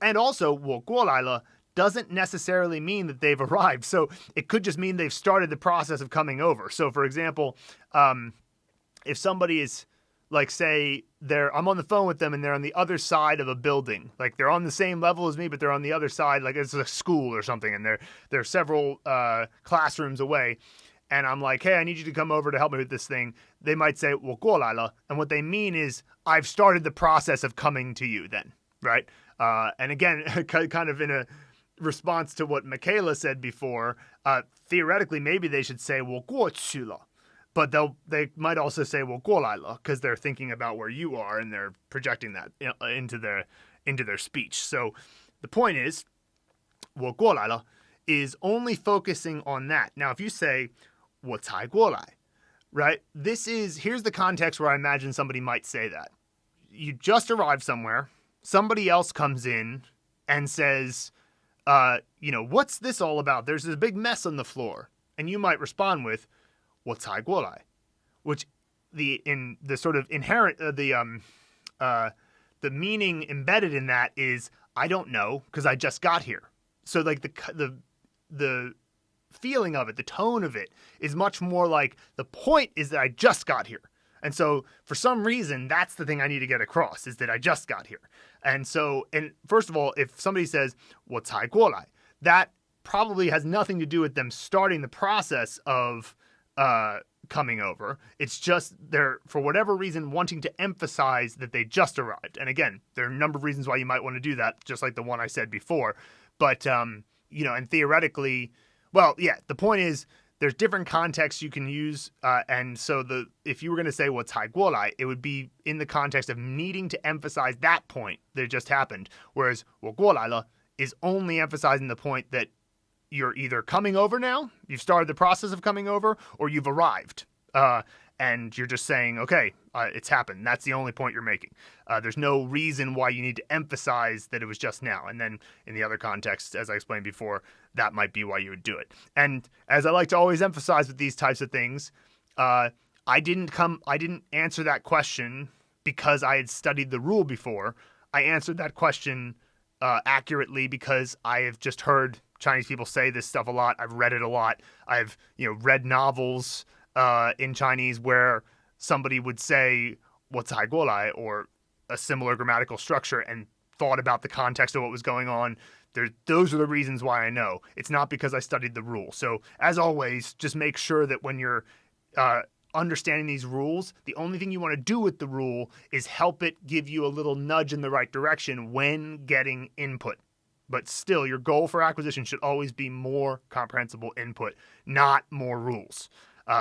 And also 我过来了 doesn't necessarily mean that they've arrived. So it could just mean they've started the process of coming over. So for example, if somebody is like, say I'm on the phone with them and they're on the other side of a building, like they're on the same level as me, but they're on the other side, like it's a school or something, and they're several classrooms away. And I'm like, hey, I need you to come over to help me with this thing. They might say 我过来了. And what they mean is, I've started the process of coming to you then, right? And again, kind of in a response to what Michaela said before, theoretically, maybe they should say 我过去了. But they might also say 我过来了 because they're thinking about where you are and they're projecting that into their speech. So the point is, 我过来了 is only focusing on that. Now, if you say 我才过来, right? Here's the context where I imagine somebody might say that. You just arrived somewhere, somebody else comes in and says, what's this all about? There's this big mess on the floor. And you might respond with 我才过来, which the sort of inherent, the meaning embedded in that is, I don't know, because I just got here. So like the feeling of it, the tone of it is much more like the point is that I just got here. And so for some reason, that's the thing I need to get across is that I just got here. And so, and first of all, if somebody says 我才过来, that probably has nothing to do with them starting the process of coming over. It's just they're, for whatever reason, wanting to emphasize that they just arrived. And again, there are a number of reasons why you might want to do that, just like the one I said before. But, and theoretically, the point is there's different contexts you can use. And so if you were going to say 我才过来, it would be in the context of needing to emphasize that point that just happened. Whereas 我过来了 is only emphasizing the point that you're either coming over now, you've started the process of coming over, or you've arrived. and you're just saying, okay, it's happened. That's the only point you're making. There's no reason why you need to emphasize that it was just now. And then in the other context, as I explained before, that might be why you would do it. And as I like to always emphasize with these types of things, I didn't answer that question because I had studied the rule before. I answered that question accurately because I have just heard Chinese people say this stuff a lot. I've read it a lot. I've read novels in Chinese where somebody would say 我才过来 or a similar grammatical structure and thought about the context of what was going on. Those are the reasons why I know. It's not because I studied the rule. So as always, just make sure that when you're understanding these rules, the only thing you want to do with the rule is help it give you a little nudge in the right direction when getting input. But still, your goal for acquisition should always be more comprehensible input, not more rules.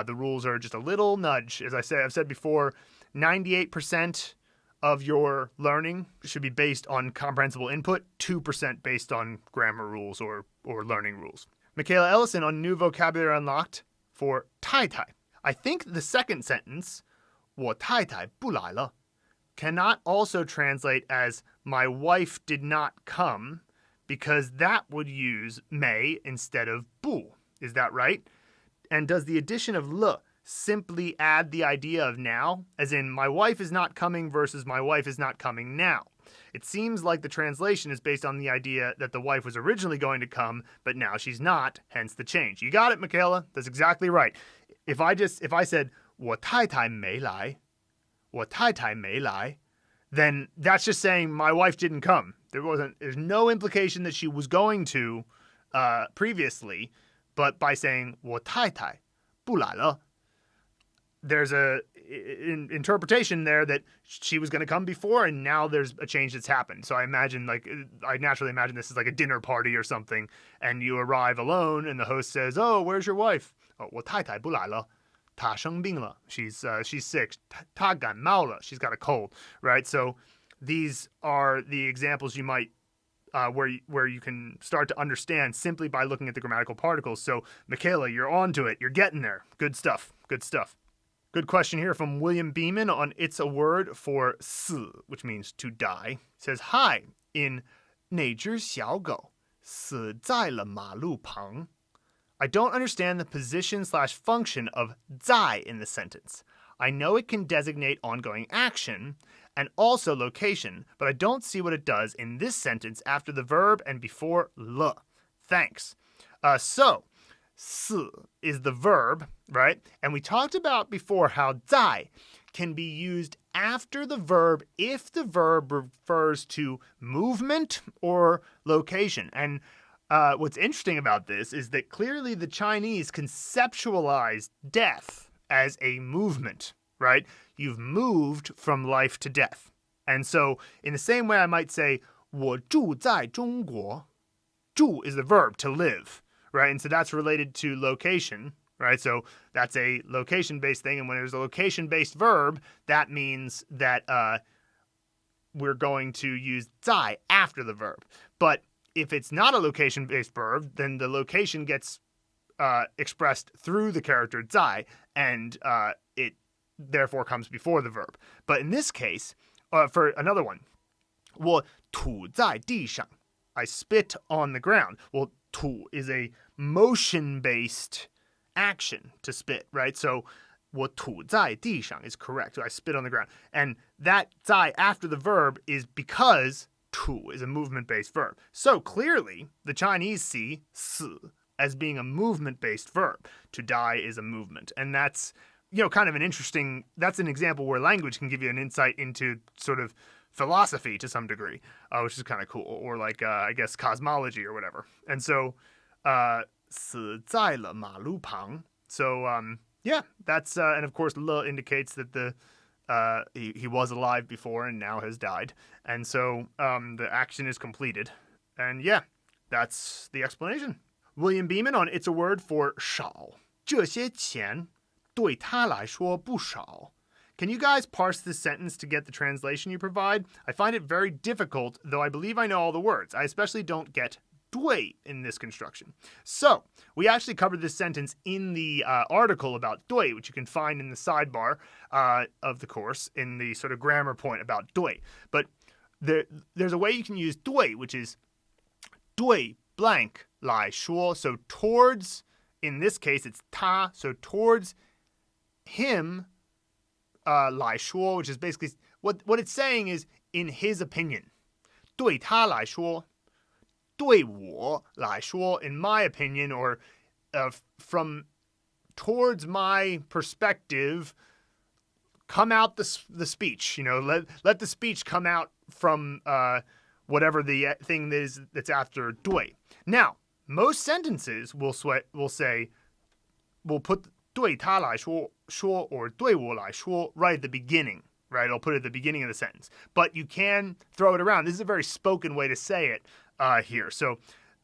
The rules are just a little nudge. As I've said before, 98% of your learning should be based on comprehensible input, 2% based on grammar rules or learning rules. Michaela Ellison on New Vocabulary Unlocked for 太太. I think the second sentence, 我太太不来了, cannot also translate as my wife did not come, because that would use may instead of 不. Is that right? And does the addition of 了 simply add the idea of now, as in my wife is not coming versus my wife is not coming now? It seems like the translation is based on the idea that the wife was originally going to come, but now she's not, hence the change. You got it, Michaela. That's exactly right. If I said 我太太没来, 我太太没来, then that's just saying my wife didn't come. There's no implication that she was going to previously, but by saying 我太太不来了, there's an interpretation there that she was going to come before and now there's a change that's happened. So I naturally imagine this is like a dinner party or something, and you arrive alone and the host says, oh, where's your wife? Oh, 我太太不来了. 她生病了. She's sick. 她感冒了. She's got a cold, right? So these are the examples you might where you can start to understand simply by looking at the grammatical particles. So Michaela, you're on to it. You're getting there. Good stuff. Good stuff. Good question here from William Beeman on It's a Word for 死, which means to die. It says, hi, in 那只小狗死在了马路旁. I don't understand the position/function of 在 in the sentence. I know it can designate ongoing action and also location, but I don't see what it does in this sentence after the verb and before 了. Thanks. So, 死 is the verb, right? And we talked about before how 在 can be used after the verb if the verb refers to movement or location. And what's interesting about this is that clearly the Chinese conceptualized death as a movement, right? You've moved from life to death. And so in the same way I might say, 我住在中国. 住 is the verb, to live, right? And so that's related to location, right? So that's a location-based thing. And when there's a location-based verb, that means that we're going to use 在 after the verb. But if it's not a location-based verb, then the location gets expressed through the character 在, and it therefore comes before the verb. But in this case, for another one, 我吐在地上. I spit on the ground. Well, 吐 is a motion-based action to spit, right? So 我吐在地上 is correct. So I spit on the ground. And that 在 after the verb is because 吐 is a movement-based verb. So clearly, the Chinese see 死 as being a movement-based verb. To die is a movement. And that's, kind of that's an example where language can give you an insight into sort of philosophy to some degree, which is kind of cool. Or like, I guess, cosmology or whatever. And so, 死在了马路旁. So, yeah, that's, and of course, 了 indicates that he was alive before and now has died. And so the action is completed. And yeah, that's the explanation. William Beeman on It's a Word for 少. 这些钱对他来说不少. Can you guys parse this sentence to get the translation you provide? I find it very difficult, though I believe I know all the words. I especially don't get 对 in this construction. So we actually covered this sentence in the article about 对, which you can find in the sidebar of the course in the sort of grammar point about 对. But there's a way you can use 对, which is 对 blank 来说. So towards, in this case, it's 他. So towards him 来说, which is basically what it's saying is in his opinion. 对他来说对我来说 in my opinion, or from towards my perspective, come out the speech. Let the speech come out from whatever the thing is that's after 对. Now, most sentences will say, we'll put 对他来说 or 对我来说 right at the beginning. Right, I'll put it at the beginning of the sentence. But you can throw it around. This is a very spoken way to say it here. So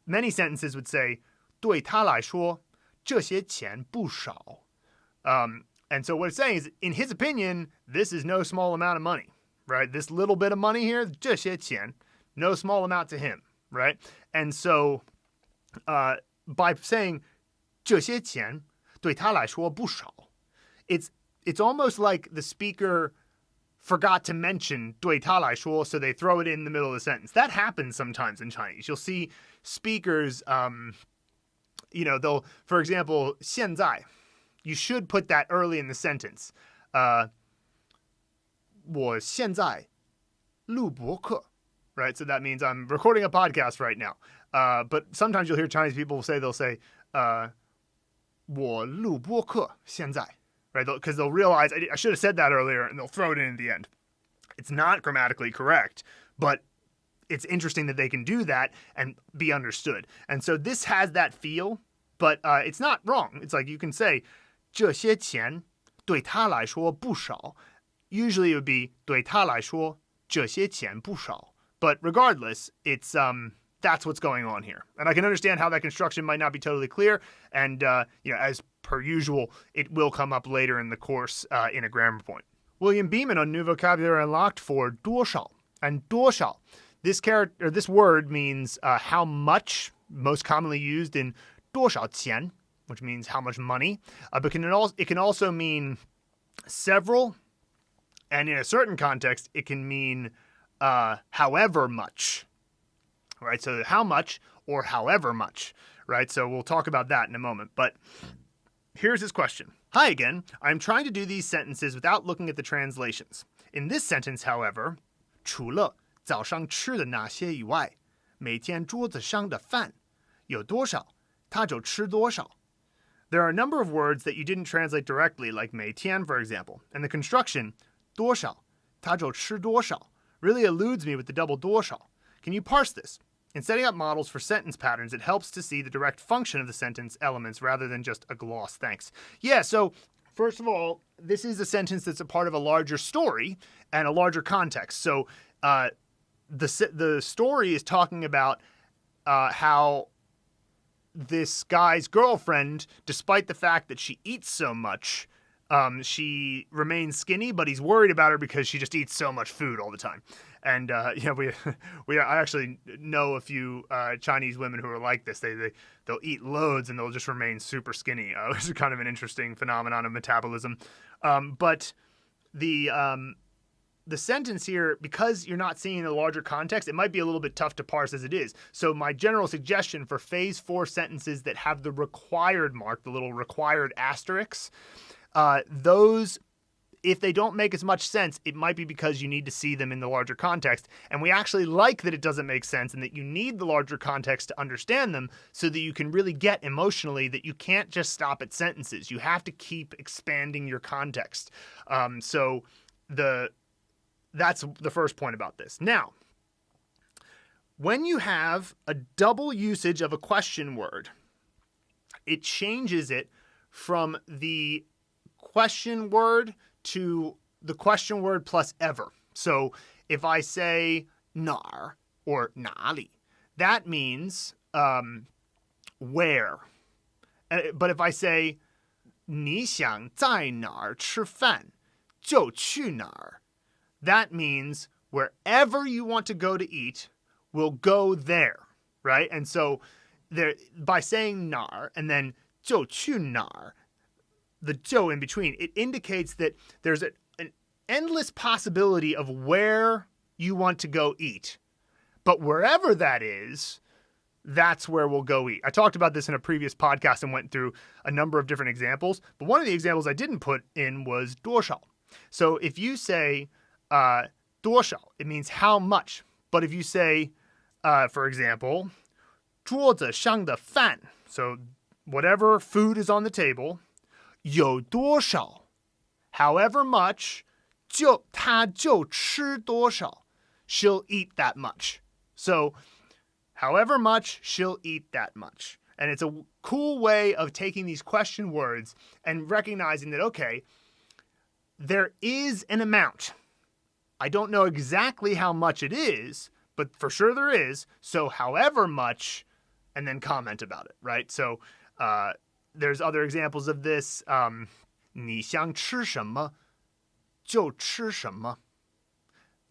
many sentences would say, 对他来说这些钱不少. And so what it's saying is, in his opinion, this is no small amount of money. Right, this little bit of money here, 这些钱, no small amount to him. Right, and so by saying 这些钱对他来说不少, it's almost like the speaker forgot to mention 对他来说, so they throw it in the middle of the sentence. That happens sometimes in Chinese. You'll see speakers, they'll, for example, 现在, you should put that early in the sentence. 我现在录播课, right? So that means I'm recording a podcast right now. But sometimes you'll hear Chinese people they'll say, 我录播课现在. Right, because they'll realize I should have said that earlier, and they'll throw it in at the end. It's not grammatically correct, but it's interesting that they can do that and be understood. And so this has that feel, but it's not wrong. It's like you can say 这些钱对他来说不少. Usually it would be 对他来说这些钱不少. But regardless, it's that's what's going on here. And I can understand how that construction might not be totally clear. And, as per usual, it will come up later in the course in a grammar point. William Beeman on New Vocabulary Unlocked for 多少. And 多少, this word means how much, most commonly used in 多少钱, which means how much money. But it can also mean several. And in a certain context, it can mean however much. Right, so how much or however much, right? So we'll talk about that in a moment. But here's his question. Hi again. I'm trying to do these sentences without looking at the translations. In this sentence, however, 除了早上吃的那些以外，每天桌子上的饭有多少，他就吃多少. There are a number of words that you didn't translate directly, like 每天, for example. And the construction, 多少,他就吃多少, really eludes me with the double 多少. Can you parse this? In setting up models for sentence patterns, it helps to see the direct function of the sentence elements rather than just a gloss. Thanks. Yeah, so first of all, this is a sentence that's a part of a larger story and a larger context. So the story is talking about how this guy's girlfriend, despite the fact that she eats so much, she remains skinny, but he's worried about her because she just eats so much food all the time. And, I actually know a few Chinese women who are like this. They'll eat loads and they'll just remain super skinny. It's kind of an interesting phenomenon of metabolism. But the sentence here, because you're not seeing the larger context, it might be a little bit tough to parse as it is. So my general suggestion for phase 4 sentences that have the required mark, the little required asterisks, those, if they don't make as much sense, it might be because you need to see them in the larger context. And we actually like that it doesn't make sense and that you need the larger context to understand them so that you can really get emotionally that you can't just stop at sentences. You have to keep expanding your context. So that's the first point about this. Now, when you have a double usage of a question word, it changes it from the question word to the question word plus ever. So if I say 哪儿 or 哪里, that means where. But if I say 你想在哪儿吃饭就去哪儿, that means wherever you want to go to eat, we'll go there. right? And so there, by saying 哪儿 and then 就去哪儿, the 就 in between, it indicates that there's an endless possibility of where you want to go eat. But wherever that is, that's where we'll go eat. I talked about this in a previous podcast and went through a number of different examples. But one of the examples I didn't put in was 多少. So if you say 多少, it means how much. But if you say, for example, 桌子上的饭, so whatever food is on the table, 有多少, however much, 她就吃多少, she'll eat that much. So however much, she'll eat that much. And it's a cool way of taking these question words and recognizing that, okay, there is an amount. I don't know exactly how much it is, but for sure there is. So however much, and then comment about it, right? So there's other examples of this. 你想吃什么就吃什么.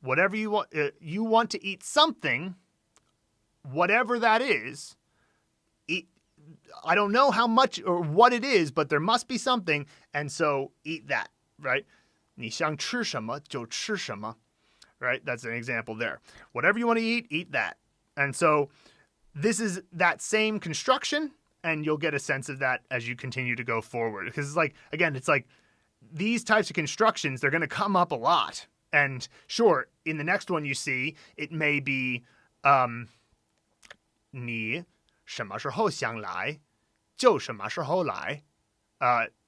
Whatever you want to eat something, whatever that is, I don't know how much or what it is, but there must be something, and so eat that, right? 你想吃什么就吃什么, right? That's an example there. Whatever you want to eat that. And so this is that same construction, and you'll get a sense of that as you continue to go forward. Because it's like, again, it's like these types of constructions, they're going to come up a lot. And sure, in the next one you see, it may be 你什么时候想来就什么时候来.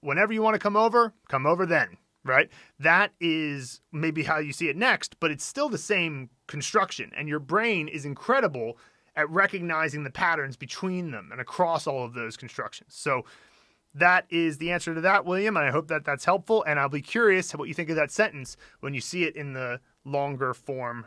Whenever you want to come over then, right? That is maybe how you see it next, but it's still the same construction. And your brain is incredible at recognizing the patterns between them and across all of those constructions. So that is the answer to that, William, and I hope that that's helpful. And I'll be curious what you think of that sentence when you see it in the longer form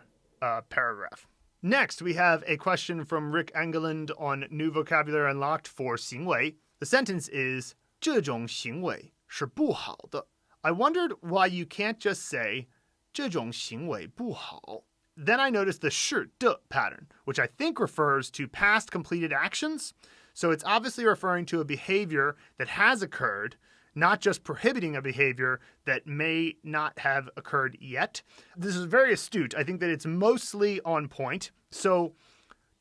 paragraph. Next, we have a question from Rick Engeland on New Vocabulary Unlocked for 行为. The sentence is 这种行为是不好的. I wondered why you can't just say 这种行为不好. Then I noticed the 是的 pattern, which I think refers to past completed actions. So it's obviously referring to a behavior that has occurred, not just prohibiting a behavior that may not have occurred yet. This is very astute. I think that it's mostly on point. So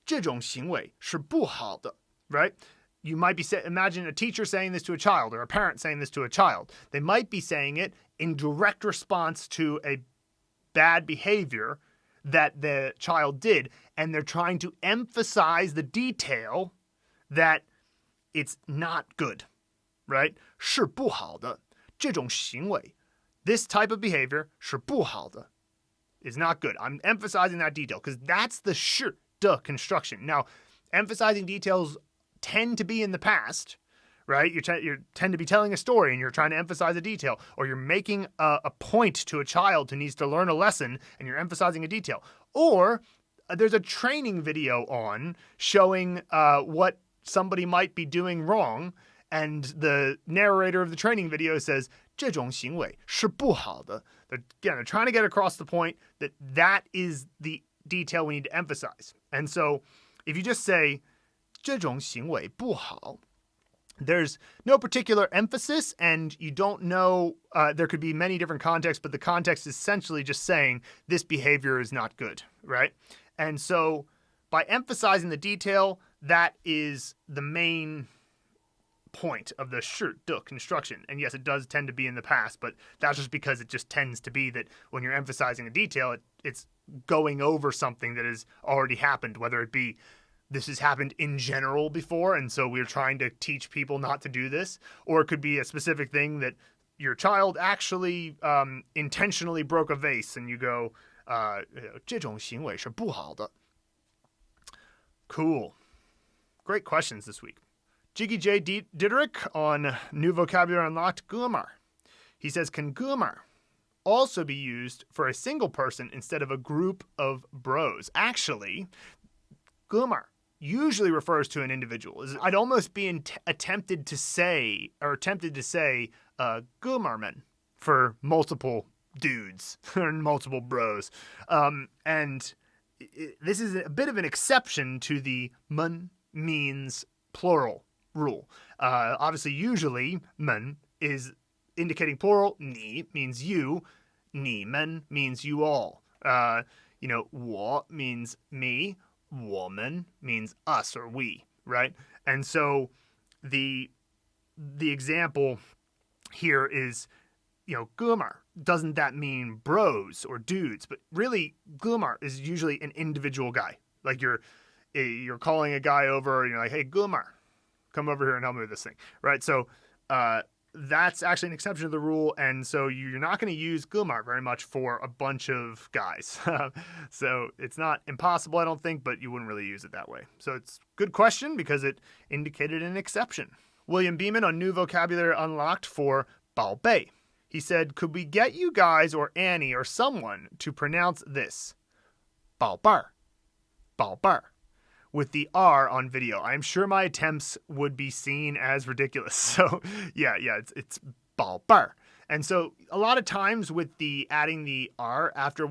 这种行为是不好的, right? You might be imagine a teacher saying this to a child or a parent saying this to a child. They might be saying it in direct response to a bad behavior that the child did, and they're trying to emphasize the detail that it's not good, right? 是不好的. 这种行为, this type of behavior, 是不好的, is not good. I'm emphasizing that detail because that's the 是的 construction. Now, emphasizing details tend to be in the past, right? You tend to be telling a story and you're trying to emphasize a detail, or you're making a point to a child who needs to learn a lesson and you're emphasizing a detail. Or there's a training video on showing what somebody might be doing wrong, and the narrator of the training video says, 这种行为是不好的. They're trying to get across the point that that is the detail we need to emphasize. And so if you just say, 这种行为不好, there's no particular emphasis, and you don't know, there could be many different contexts, but the context is essentially just saying this behavior is not good, right? And so by emphasizing the detail, that is the main point of the 是的 construction. And yes, it does tend to be in the past, but that's just because it just tends to be that when you're emphasizing a detail, it's going over something that has already happened, whether it be this has happened in general before, and so we're trying to teach people not to do this, or it could be a specific thing that your child actually intentionally broke a vase, and you go, 这种行为是不好的. Cool. Great questions this week. Jiggy J. Diderick on New Vocabulary Unlocked, Gumar. He says, can Gumar also be used for a single person instead of a group of bros? Actually, Gumar usually refers to an individual. I'd almost be tempted to say Gumarman for multiple dudes or multiple bros. And this is a bit of an exception to the 们 means plural rule. Obviously, usually 们 is indicating plural. 你 means you. 你们 means you all. 我 means me. 我们 means us or we, right? And so the example here is, 哥们儿, doesn't that mean bros or dudes? But really, 哥们儿 is usually an individual guy. Like you're calling a guy over and you're like, hey, 哥们儿, come over here and help me with this thing, right? So that's actually an exception to the rule, and so you're not going to use 哥们儿 very much for a bunch of guys. So it's not impossible, I don't think, but you wouldn't really use it that way. So it's a good question because it indicated an exception. William Beeman on New Vocabulary Unlocked for 宝贝. He said, could we get you guys or Annie or someone to pronounce this? 宝贝儿, 宝贝儿, with the R on video. I'm sure my attempts would be seen as ridiculous. So yeah, it's 宝贝儿. And so a lot of times with adding the R after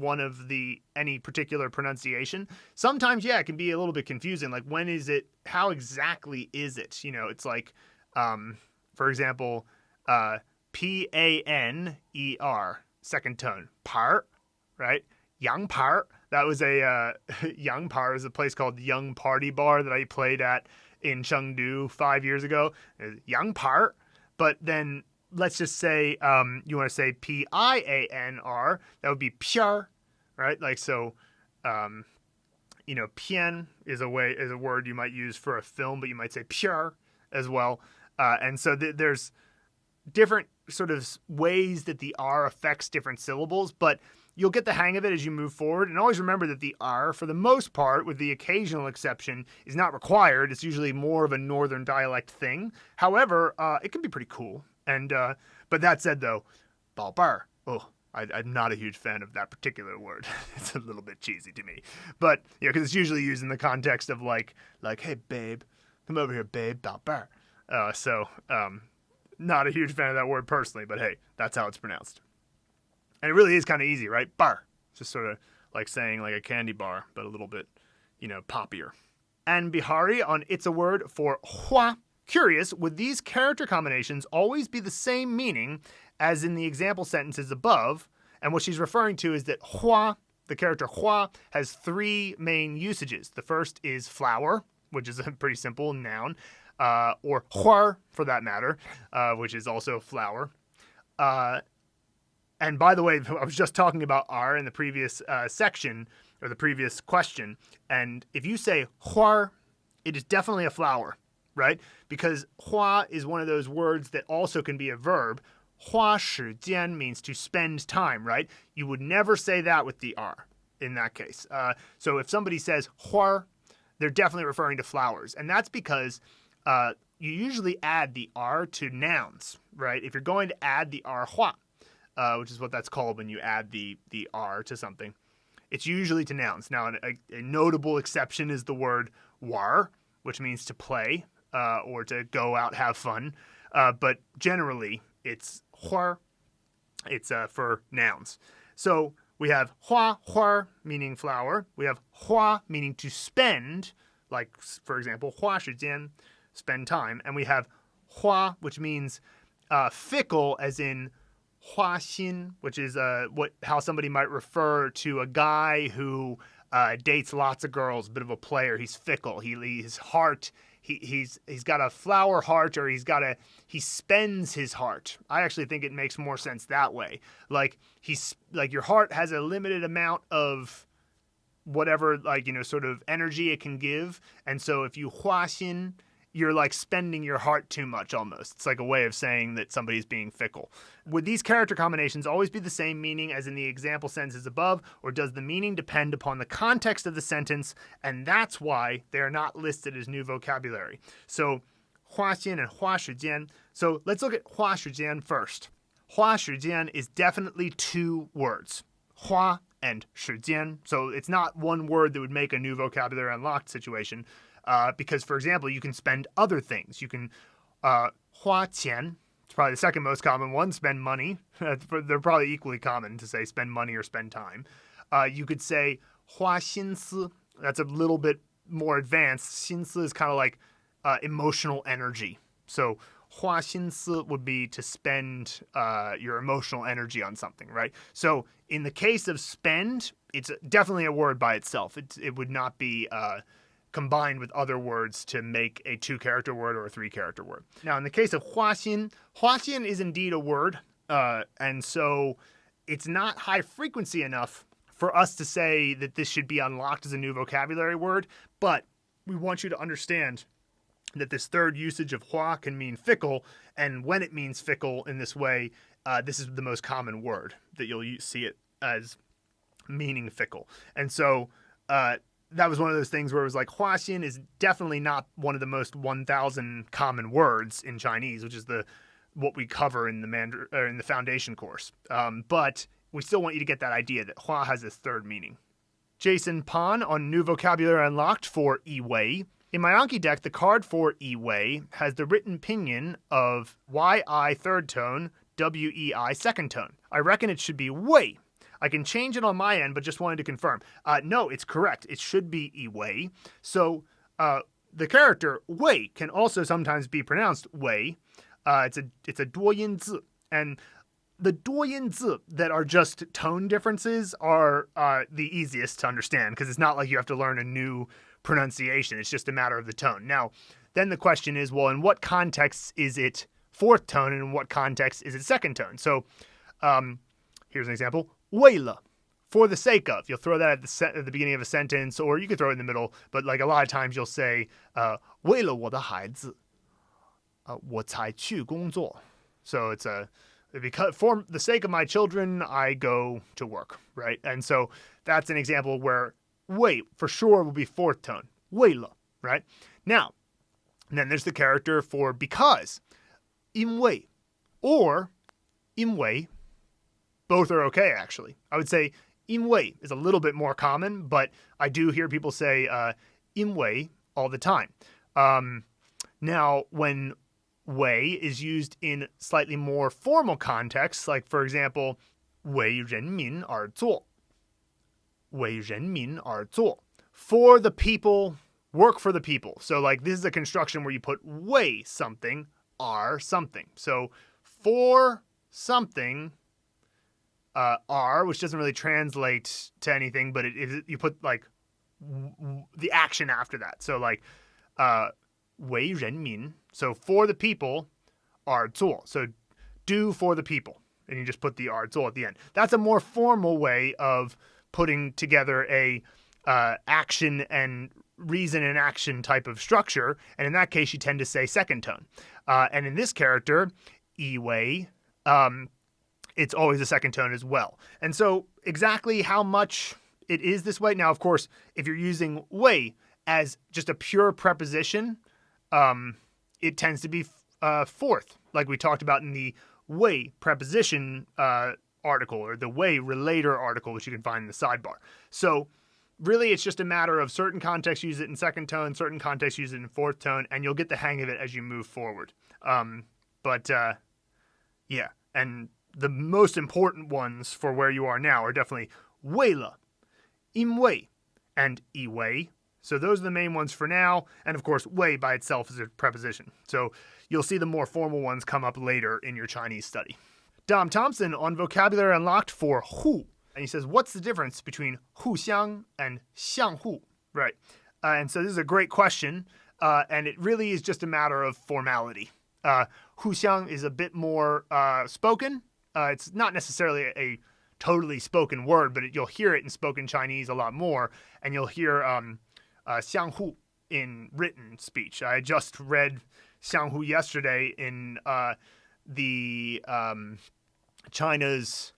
any particular pronunciation, sometimes, it can be a little bit confusing. Like, when is it? How exactly is it? It's like, for example, P-A-N-E-R, second tone, 盘, right? 洋盘. That was a, 洋盘is a place called Young Party Bar that I played at in Chengdu 5 years ago. 洋盘. But then let's just say, you want to say P-I-A-N-R, that would be 片儿, right? Like, so, 片 is a word you might use for a film, but you might say 片儿as well. And so there's different sort of ways that the R affects different syllables, but you'll get the hang of it as you move forward. And always remember that the R, for the most part, with the occasional exception, is not required. It's usually more of a northern dialect thing. However, it can be pretty cool. And but that said, though, 宝贝儿, I'm not a huge fan of that particular word. It's a little bit cheesy to me. But, because it's usually used in the context of like, hey, babe, come over here, babe, 宝贝儿. So, not a huge fan of that word personally, but hey, that's how it's pronounced. And it really is kind of easy, right? Bar. It's just sort of like saying like a candy bar, but a little bit, poppier. And Bihari on It's a Word for hua. Curious, would these character combinations always be the same meaning as in the example sentences above? And what she's referring to is that hua, the character hua, has 3 main usages. The first is flower, which is a pretty simple noun. Or 花 for that matter, which is also flower. And by the way, I was just talking about R in the previous section, or the previous question. And if you say 花, it is definitely a flower, right? Because 花is one of those words that also can be a verb. 花时间 means to spend time, right? You would never say that with the R in that case. So if somebody says 花, they're definitely referring to flowers. And that's because you usually add the R to nouns, right? If you're going to add the R, hua, which is what that's called when you add the R to something, it's usually to nouns. Now, a notable exception is the word war, which means to play or to go out, have fun. But generally, it's hua. It's for nouns. So we have hua, hua, meaning flower. We have hua, meaning to spend, like, for example, 花时间, spend time. And we have hua, which means fickle, as in 花心, which is how somebody might refer to a guy who dates lots of girls, a bit of a player. He's fickle. His heart, he's got a flower heart, or he spends his heart. I actually think it makes more sense that way. Like your heart has a limited amount of whatever, sort of energy it can give. And so if you 花心, you're like spending your heart too much almost. It's like a way of saying that somebody's being fickle. Would these character combinations always be the same meaning as in the example sentences above, or does the meaning depend upon the context of the sentence, and that's why they are not listed as new vocabulary? So, 花心 and 花时间. So let's look at 花时间first. 花时间 is definitely 2 words. 花 and 时间. So it's not one word that would make a new vocabulary unlocked situation. Because, for example, you can spend other things. You can 花钱. It's probably the second most common one. Spend money. They're probably equally common to say spend money or spend time. You could say 花心思, that's a little bit more advanced. 心思 is kind of like emotional energy. So 花心思 would be to spend your emotional energy on something, right? So in the case of spend, it's definitely a word by itself. It would not be combined with other words to make a 2-character word or a 3-character word. Now, in the case of 花心, 花心 is indeed a word, and so it's not high frequency enough for us to say that this should be unlocked as a new vocabulary word, but we want you to understand that this third usage of hua can mean fickle, and when it means fickle in this way, this is the most common word that you'll see it as meaning fickle. And so that was one of those things where it was like huaxian is definitely not one of the most 1,000 common words in Chinese, which is what we cover in the foundation course. But we still want you to get that idea that hua has this third meaning. Jason Pan on New Vocabulary Unlocked for Yi-Wei. In my Anki deck, the card for Yi-Wei has the written pinyin of Y-I third tone, W-E-I second tone. I reckon it should be Wei. I can change it on my end, but just wanted to confirm. No, it's correct. It should be Yi-Wei. So the character Wei can also sometimes be pronounced Wei. It's a 多音字, and the 多音字 that are just tone differences are the easiest to understand because it's not like you have to learn a new pronunciation. It's just a matter of the tone. Now, then the question is, well, in what context is it fourth tone and in what context is it second tone? So here's an example. 为了, for the sake of. You'll throw that at the beginning of a sentence, or you could throw it in the middle, but like a lot of times you'll say 为了我的孩子我才去工作. So it's because for the sake of my children, I go to work, right? And so that's an example where 为 for sure will be fourth tone. 为了, right? Now, and then there's the character for because. 因为 or 因为. Both are okay, actually. I would say 因为 is a little bit more common, but I do hear people say 因为 all the time. Now, when 为 is used in slightly more formal contexts, like, for example, 为人民而做. 为人民而做. For the people, work for the people. So, like, this is a construction where you put 为 something, are something. So, for something, are, which doesn't really translate to anything, but you put, like, the action after that. So, like, 为人民. So, for the people, 而做. So, do for the people. And you just put the 而做 at the end. That's a more formal way of putting together a action and reason and action type of structure. And in that case, you tend to say second tone. And in this character, 以为, it's always a second tone as well. And so exactly how much it is this way. Now, of course, if you're using 为 as just a pure preposition, it tends to be fourth, like we talked about in the 为 preposition article, or the 为 relator article, which you can find in the sidebar. So really, it's just a matter of certain contexts use it in second tone, certain contexts use it in fourth tone, and you'll get the hang of it as you move forward. Yeah, and the most important ones for where you are now are definitely 为了, 因为, and 以为. So those are the main ones for now. And of course, 为 by itself is a preposition. So you'll see the more formal ones come up later in your Chinese study. Dom Thompson on Vocabulary Unlocked for 互. And he says, what's the difference between 互相 and 相互? Right. And so this is a great question. And it really is just a matter of formality. 互相 is a bit more spoken. It's not necessarily a totally spoken word, but you'll hear it in spoken Chinese a lot more, and you'll hear 相互 in written speech. I just read 相互 yesterday in the China's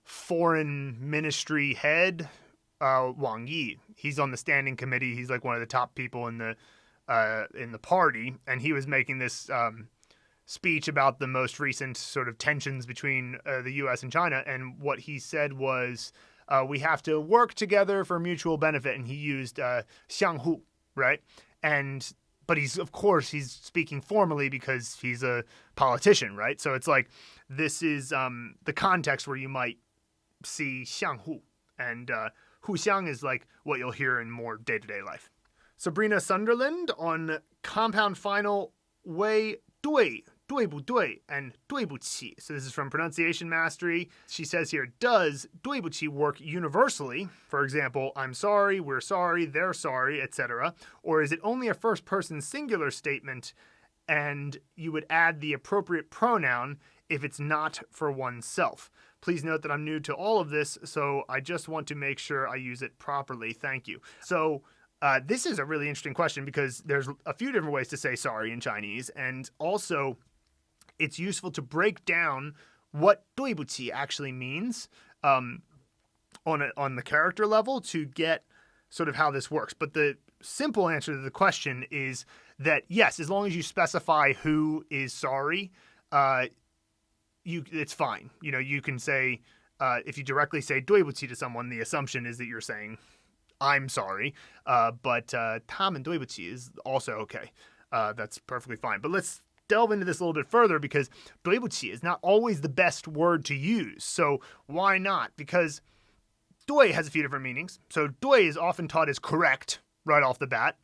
foreign ministry head, Wang Yi. He's on the standing committee. He's like one of the top people in the party, and he was making this speech about the most recent sort of tensions between the U.S. and China, and what he said was, we have to work together for mutual benefit, and he used 相互, right? But he's speaking formally because he's a politician, right? So it's like, this is the context where you might see 相互, and 互相 is like what you'll hear in more day-to-day life. Sabrina Sunderland on compound final 为对不对 and 对不起. So this is from Pronunciation Mastery. She says here, does 对不起 work universally? For example, I'm sorry, we're sorry, they're sorry, etc. Or is it only a first-person singular statement and you would add the appropriate pronoun if it's not for oneself? Please note that I'm new to all of this, so I just want to make sure I use it properly. Thank you. So this is a really interesting question because there's a few different ways to say sorry in Chinese, and also it's useful to break down what 对不起 actually means on the character level to get sort of how this works. But the simple answer to the question is that, yes, as long as you specify who is sorry, it's fine. You know, you can say, if you directly say 对不起 to someone, the assumption is that you're saying, I'm sorry. But 他们对不起 is also okay. That's perfectly fine. But let's delve into this a little bit further because 对不起 is not always the best word to use. So why not? Because 对 has a few different meanings. So 对 is often taught as correct right off the bat.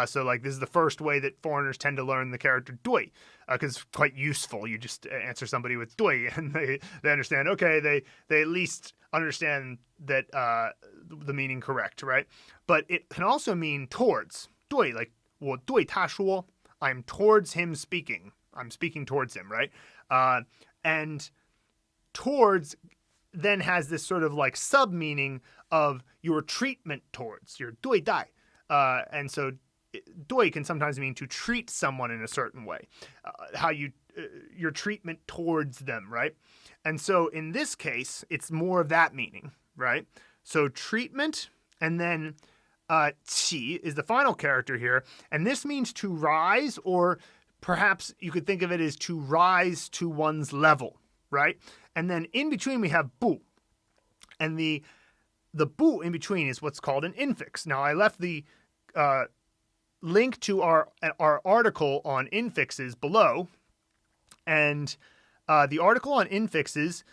So like this is the first way that foreigners tend to learn the character 对, because it's quite useful. You just answer somebody with 对and they understand, okay, they at least understand that the meaning correct, right? But it can also mean towards. 对, like 我对他说, I'm towards him speaking. I'm speaking towards him, right? And towards then has this sort of like sub-meaning of your treatment towards, your 对待. And so 对 can sometimes mean to treat someone in a certain way. Your treatment towards them, right? And so in this case, it's more of that meaning, right? So treatment, and then 起 is the final character here, and this means to rise, or perhaps you could think of it as to rise to one's level, right? And then in between we have 不, and the 不 in between is what's called an infix. Now I left the link to our article on infixes below, and the article on infixes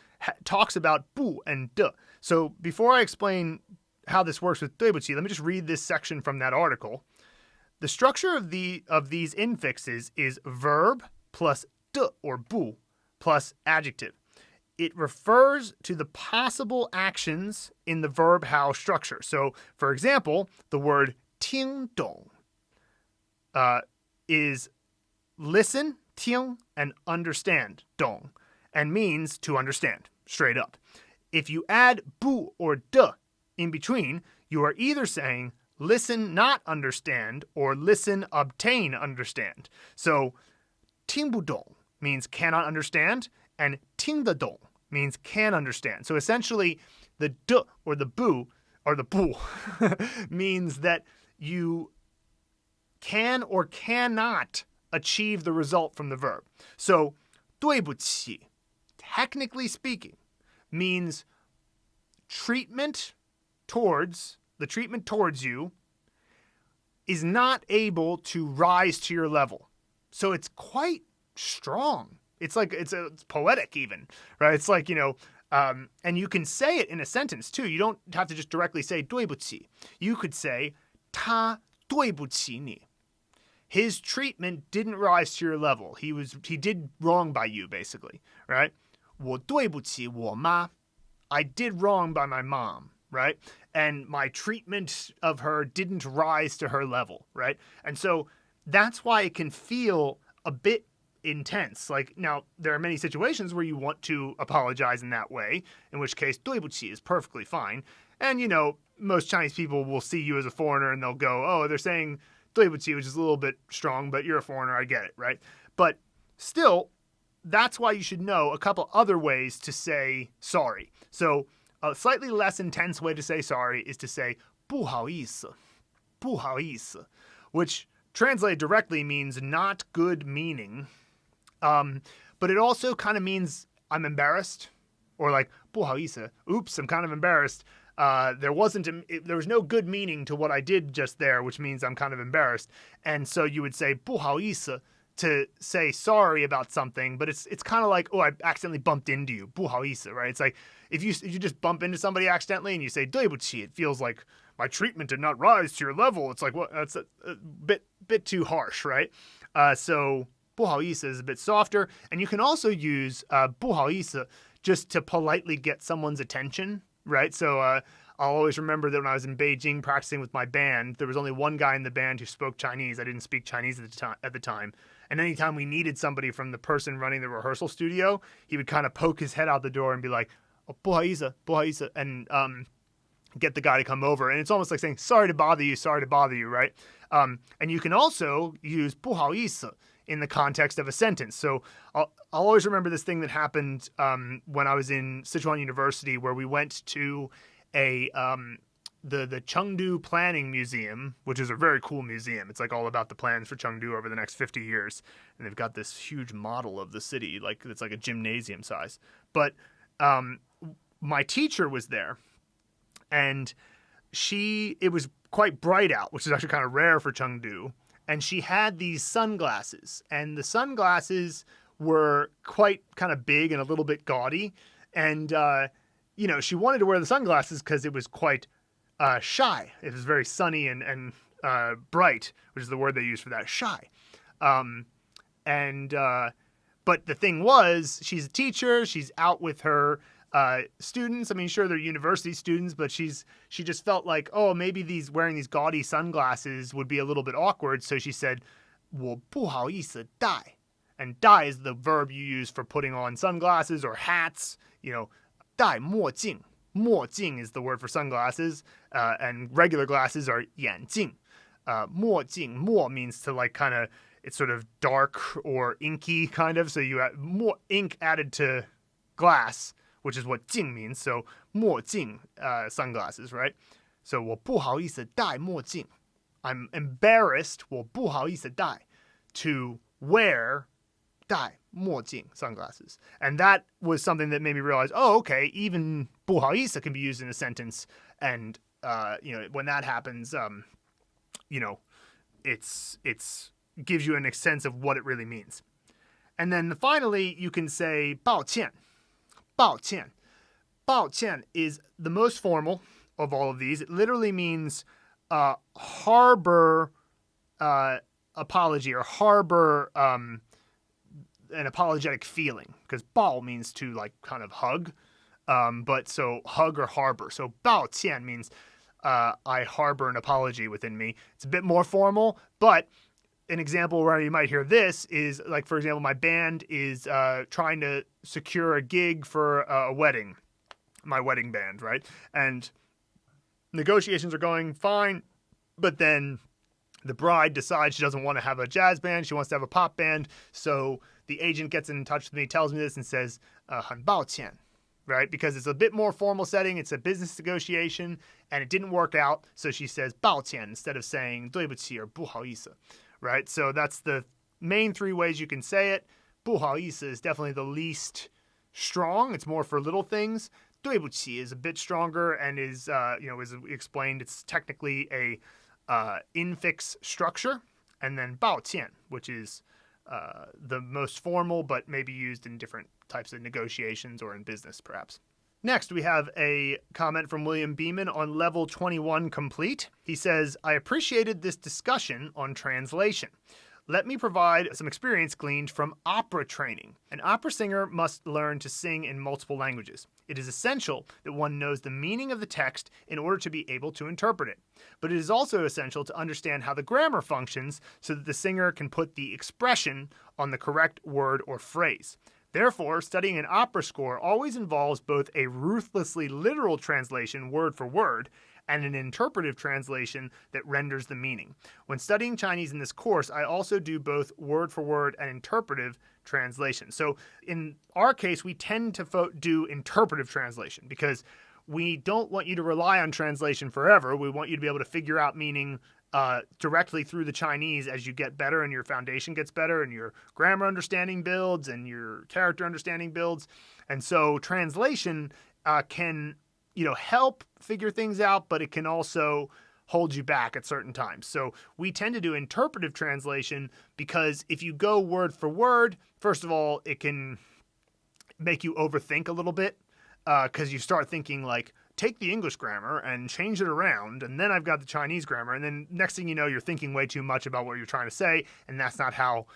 talks about 不 and 的. So before I explain how this works with 对不起, let me just read this section from that article. The structure of these infixes is verb plus 的 or 不 plus adjective. It refers to the possible actions in the verb how structure. So, for example, the word 听懂 is listen, 听, and understand, 懂, and means to understand, straight up. If you add 不 or 的 in between, you are either saying listen, not understand, or listen, obtain, understand. So, 听不懂 means cannot understand, and 听得懂 means can understand. So essentially, the 的 or the 不 or the 不 means that you can or cannot achieve the result from the verb. So, 对不起, technically speaking, means the treatment towards you is not able to rise to your level. So it's quite strong. It's like, it's poetic even, right? It's like, and you can say it in a sentence too. You don't have to just directly say 对不起. You could say 他对不起你. His treatment didn't rise to your level. He did wrong by you, basically, right? 我对不起我妈. I did wrong by my mom, right? And my treatment of her didn't rise to her level, right? And so that's why it can feel a bit intense. Like, now, there are many situations where you want to apologize in that way, in which case 对不起 is perfectly fine. And, most Chinese people will see you as a foreigner and they'll go, oh, they're saying 对不起, which is a little bit strong, but you're a foreigner, I get it, right? But still, that's why you should know a couple other ways to say sorry. So a slightly less intense way to say sorry is to say 不好意思, 不好意思, which translated directly means not good meaning. But it also kind of means I'm embarrassed, or like 不好意思, oops, I'm kind of embarrassed. There was no good meaning to what I did just there, which means I'm kind of embarrassed. And so you would say 不好意思 to say sorry about something, but it's kind of like, oh, I accidentally bumped into you, 不好意思, right? It's like if you just bump into somebody accidentally and you say 对不起, it feels like my treatment did not rise to your level. It's like, well, that's a bit too harsh, right? So 不好意思 is a bit softer, and you can also use 不好意思 just to politely get someone's attention, right? So I'll always remember that when I was in Beijing practicing with my band, there was only one guy in the band who spoke Chinese. I didn't speak Chinese at the time. And anytime we needed somebody from the person running the rehearsal studio, he would kind of poke his head out the door and be like, oh, 不好意思, 不好意思, and get the guy to come over. And it's almost like saying, sorry to bother you, right? And you can also use 不好意思 in the context of a sentence. So I'll always remember this thing that happened when I was in Sichuan University, where we went to the Chengdu Planning Museum, which is a very cool museum. It's like all about the plans for Chengdu over the next 50 years. And they've got this huge model of the city, like it's like a gymnasium size. But my teacher was there, and it was quite bright out, which is actually kind of rare for Chengdu. And she had these sunglasses, and the sunglasses were quite kind of big and a little bit gaudy. And, she wanted to wear the sunglasses because it was quite shy. It was very sunny and bright, which is the word they use for that, shy. But the thing was, she's a teacher. She's out with her students. I mean, sure, they're university students, but she just felt like, oh, maybe wearing these gaudy sunglasses would be a little bit awkward. So she said, 我不好意思戴. And 戴 is the verb you use for putting on sunglasses or hats. 戴墨镜. 墨镜 is the word for sunglasses, and regular glasses are 眼镜. 墨镜, 墨 means to like kind of, it's sort of dark or inky kind of. So you have more ink added to glass, which is what 镜 means. So 墨镜, sunglasses, right? So 我不好意思戴墨镜. I'm embarrassed, 我不好意思戴, to wear 戴墨镜, sunglasses. And that was something that made me realize, oh, okay, even 不好意思 can be used in a sentence. And, when that happens, it's gives you a sense of what it really means. And then finally, you can say 抱歉. 抱歉. 抱歉 is the most formal of all of these. It literally means harbor apology or harbor an apologetic feeling, because 抱 means to like kind of hug, but so hug or harbor. So 抱歉 means I harbor an apology within me. It's a bit more formal, but an example where you might hear this is like, for example, my band is trying to secure a gig for a wedding, my wedding band, right? And negotiations are going fine, but then the bride decides she doesn't want to have a jazz band. She wants to have a pop band. So the agent gets in touch with me, tells me this, and says, 很抱歉, right? Because it's a bit more formal setting. It's a business negotiation, and it didn't work out. So she says 抱歉 instead of saying 对不起 or 不好意思, right? So that's the main three ways you can say it. 不好意思 is definitely the least strong. It's more for little things. 对不起 is a bit stronger and is, as explained, it's technically a infix structure. And then 抱歉, which is the most formal, but maybe used in different types of negotiations or in business, perhaps. Next, we have a comment from William Beeman on level 21 complete. He says, I appreciated this discussion on translation. Let me provide some experience gleaned from opera training. An opera singer must learn to sing in multiple languages. It is essential that one knows the meaning of the text in order to be able to interpret it. But it is also essential to understand how the grammar functions so that the singer can put the expression on the correct word or phrase. Therefore, studying an opera score always involves both a ruthlessly literal translation word for word and an interpretive translation that renders the meaning. When studying Chinese in this course, I also do both word for word and interpretive translation. So in our case, we tend to do interpretive translation because we don't want you to rely on translation forever. We want you to be able to figure out meaning directly through the Chinese as you get better and your foundation gets better and your grammar understanding builds and your character understanding builds. And so translation can help figure things out, but it can also hold you back at certain times. So we tend to do interpretive translation because if you go word for word, first of all, it can make you overthink a little bit because you start thinking like, take the English grammar and change it around, and then I've got the Chinese grammar, and then next thing you know, you're thinking way too much about what you're trying to say, and that's not how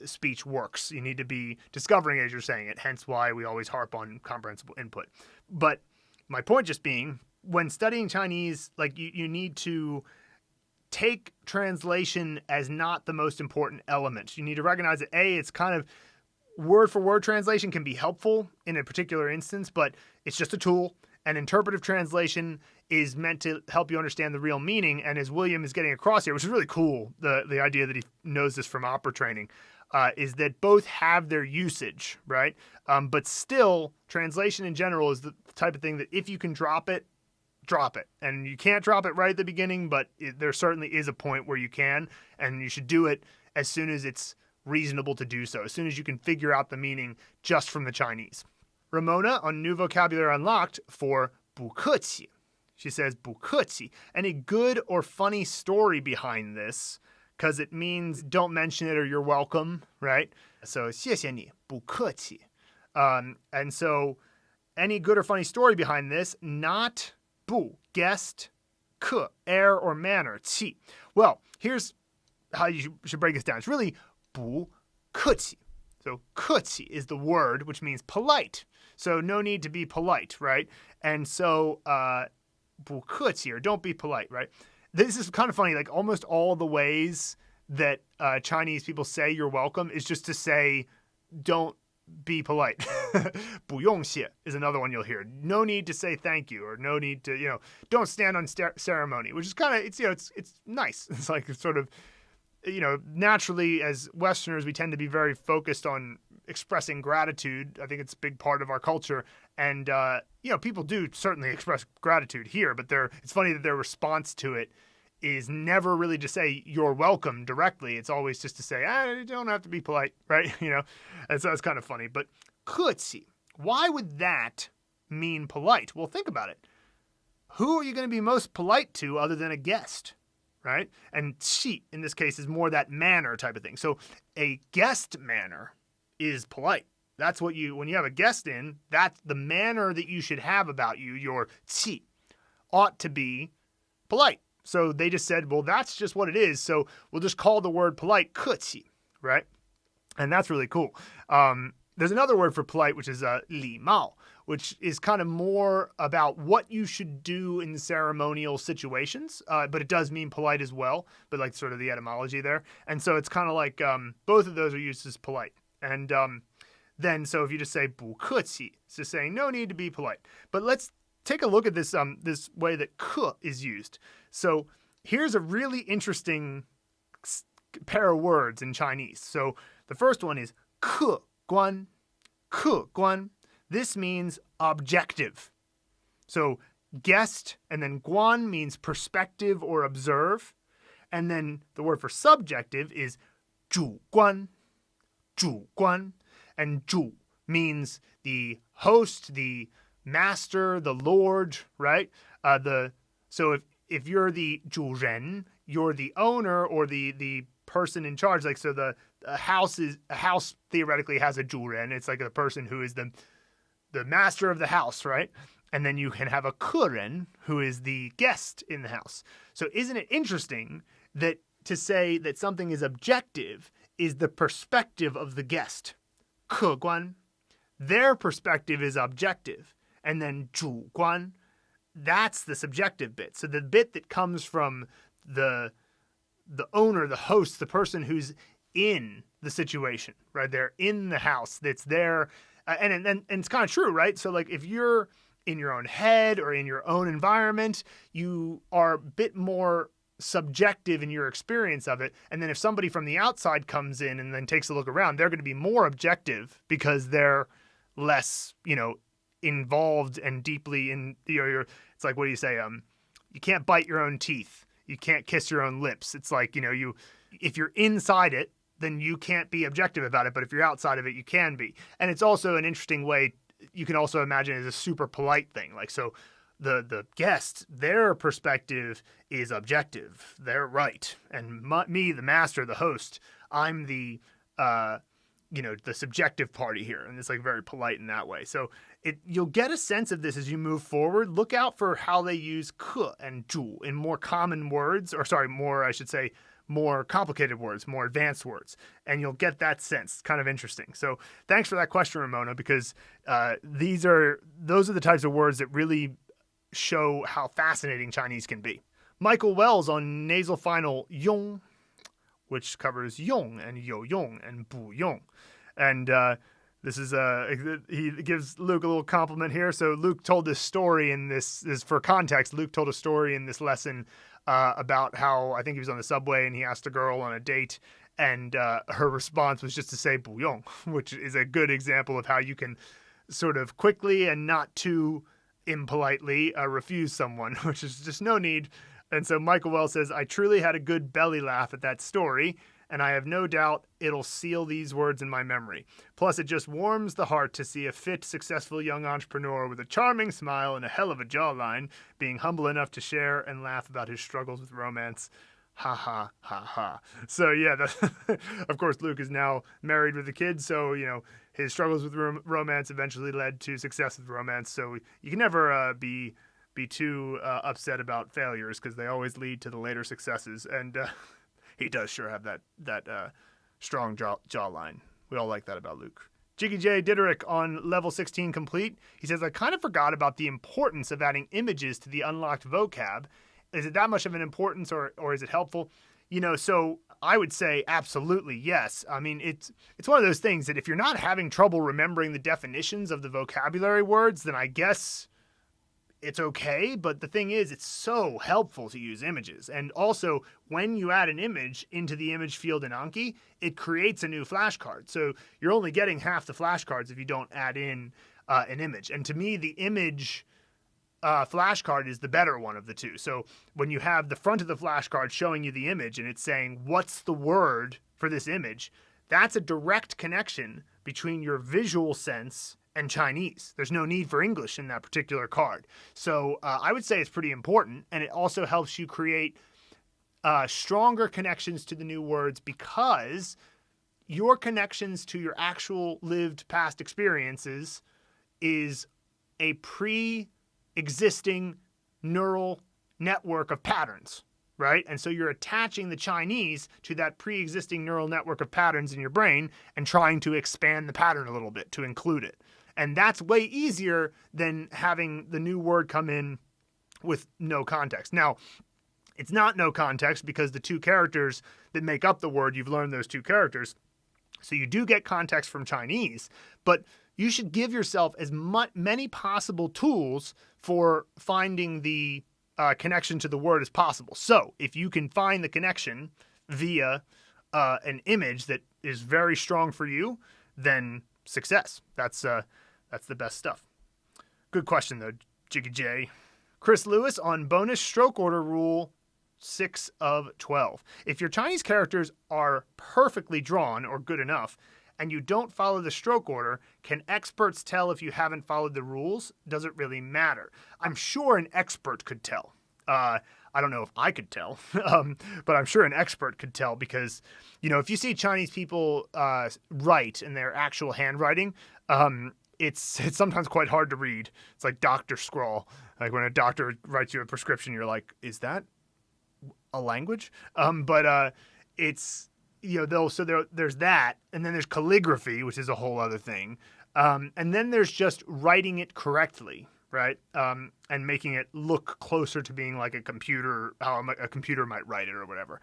speech works. You need to be discovering as you're saying it, hence why we always harp on comprehensible input. But my point just being, when studying Chinese, like you need to take translation as not the most important element. You need to recognize that it's kind of word for word translation can be helpful in a particular instance, but it's just a tool. And interpretive translation is meant to help you understand the real meaning. And as William is getting across here, which is really cool, the idea that he knows this from opera training, is that both have their usage, right? But still, translation in general is the type of thing that if you can drop it. And you can't drop it right at the beginning, but there certainly is a point where you can, and you should do it as soon as it's reasonable to do so, as soon as you can figure out the meaning just from the Chinese. Ramona on New Vocabulary Unlocked for 不客气. She says 不客气. Any good or funny story behind this, because it means don't mention it or you're welcome, right? So 谢谢你,不客气. And so any good or funny story behind this, not 不, guest, 客, air or manner, 气. Well, here's how you should break this down. It's really 不客气. So 客气 is the word, which means polite. So no need to be polite, right? And so 不客气 or don't be polite, right? This is kind of funny. Like almost all the ways that Chinese people say you're welcome is just to say don't be polite. 不用谢 is another one you'll hear. No need to say thank you, or no need to, don't stand on ceremony, which is kind of, it's nice. It's like sort of, naturally as Westerners, we tend to be very focused on expressing gratitude. I think it's a big part of our culture. And, people do certainly express gratitude here, but it's funny that their response to it is never really to say you're welcome directly. It's always just to say, you don't have to be polite, right? And so it's kind of funny. But 客气, why would that mean polite? Well, think about it. Who are you going to be most polite to other than a guest, right? And 气, in this case, is more that manner type of thing. So a guest manner is polite. That's what when you have a guest in, that's the manner that you should have about you, your 气, ought to be polite. So they just said, well, that's just what it is. So we'll just call the word polite 客气, right? And that's really cool. There's another word for polite, which is 礼貌, which is kind of more about what you should do in ceremonial situations. But it does mean polite as well, but like sort of the etymology there. And so it's kind of like both of those are used as polite. And then, so if you just say 不客气, it's just saying no need to be polite. But let's take a look at this this way that 客 is used. So here's a really interesting pair of words in Chinese. So the first one is 客观. 客观. This means objective. So guest and then 观 means perspective or observe. And then the word for subjective is 主观. 主观. And 主 means the host, the master, the lord, right? So if you're the 主人, you're the owner or the person in charge. Like, so a house theoretically has a 主人. It's like the person who is the master of the house, right? And then you can have a 客人, who is the guest in the house. So isn't it interesting that to say that something is objective is the perspective of the guest? 客观. Their perspective is objective. And then 主观, that's the subjective bit. So the bit that comes from the owner, the host, the person who's in the situation, right? They're in the house that's there. And it's kind of true, right? So like if you're in your own head or in your own environment, you are a bit more subjective in your experience of it. And then if somebody from the outside comes in and then takes a look around, they're going to be more objective because they're less, involved and deeply in, it's like, what do you say? You can't bite your own teeth. You can't kiss your own lips. It's like, if you're inside it, then you can't be objective about it. But if you're outside of it, you can be. And it's also an interesting way. You can also imagine it as a super polite thing. Like, so the guest, their perspective is objective. They're right. And me, the master, the host, I'm the the subjective party here. And it's like very polite in that way. So you'll get a sense of this as you move forward. Look out for how they use ke and zhu in more common words, more complicated words, more advanced words. And you'll get that sense. It's kind of interesting. So thanks for that question, Ramona, because those are the types of words that really show how fascinating Chinese can be. Michael Wells on nasal final yong, which covers yong and yo yong and bu yong. And this is he gives Luke a little compliment here. So Luke told this story in this is for context. Luke told a story in this lesson about how I think he was on the subway and he asked a girl on a date, and her response was just to say bu yong, which is a good example of how you can sort of quickly and not too impolitely refuse someone, which is just no need. And so Michael Wells says, I truly had a good belly laugh at that story, and I have no doubt it'll seal these words in my memory. Plus, it just warms the heart to see a fit, successful young entrepreneur with a charming smile and a hell of a jawline being humble enough to share and laugh about his struggles with romance. Ha ha ha ha. So yeah, of course, Luke is now married with a kid, so his struggles with romance eventually led to success with romance. So you can never be too upset about failures, because they always lead to the later successes. And he does sure have that strong jawline. We all like that about Luke. Jiggy J Diderik on level 16 complete. He says, I kind of forgot about the importance of adding images to the unlocked vocab. Is it that much of an importance, or is it helpful? So I would say absolutely yes. I mean, it's one of those things that if you're not having trouble remembering the definitions of the vocabulary words, then I guess it's okay. But the thing is, it's so helpful to use images. And also, when you add an image into the image field in Anki, it creates a new flashcard. So you're only getting half the flashcards if you don't add in an image. And to me, the image flashcard is the better one of the two. So when you have the front of the flashcard showing you the image and it's saying, what's the word for this image? That's a direct connection between your visual sense and Chinese. There's no need for English in that particular card. So I would say it's pretty important, and it also helps you create stronger connections to the new words, because your connections to your actual lived past experiences is a pre-existing neural network of patterns, right? And so you're attaching the Chinese to that pre-existing neural network of patterns in your brain and trying to expand the pattern a little bit to include it. And that's way easier than having the new word come in with no context. Now, it's not no context because the two characters that make up the word, you've learned those two characters. So you do get context from Chinese, but you should give yourself as many possible tools for finding the connection to the word as possible. So if you can find the connection via an image that is very strong for you, then success. That's the best stuff. Good question, though, Jiggy J. Chris Lewis on bonus stroke order rule 6 of 12. If your Chinese characters are perfectly drawn or good enough, and you don't follow the stroke order, can experts tell if you haven't followed the rules? Does it really matter? I'm sure an expert could tell. I don't know if I could tell, but I'm sure an expert could tell, because, if you see Chinese people write in their actual handwriting, it's sometimes quite hard to read. It's like doctor scrawl. Like when a doctor writes you a prescription, you're like, is that a language? But it's, there's that. And then there's calligraphy, which is a whole other thing. And then there's just writing it correctly, right? And making it look closer to being like a computer, how a computer might write it or whatever.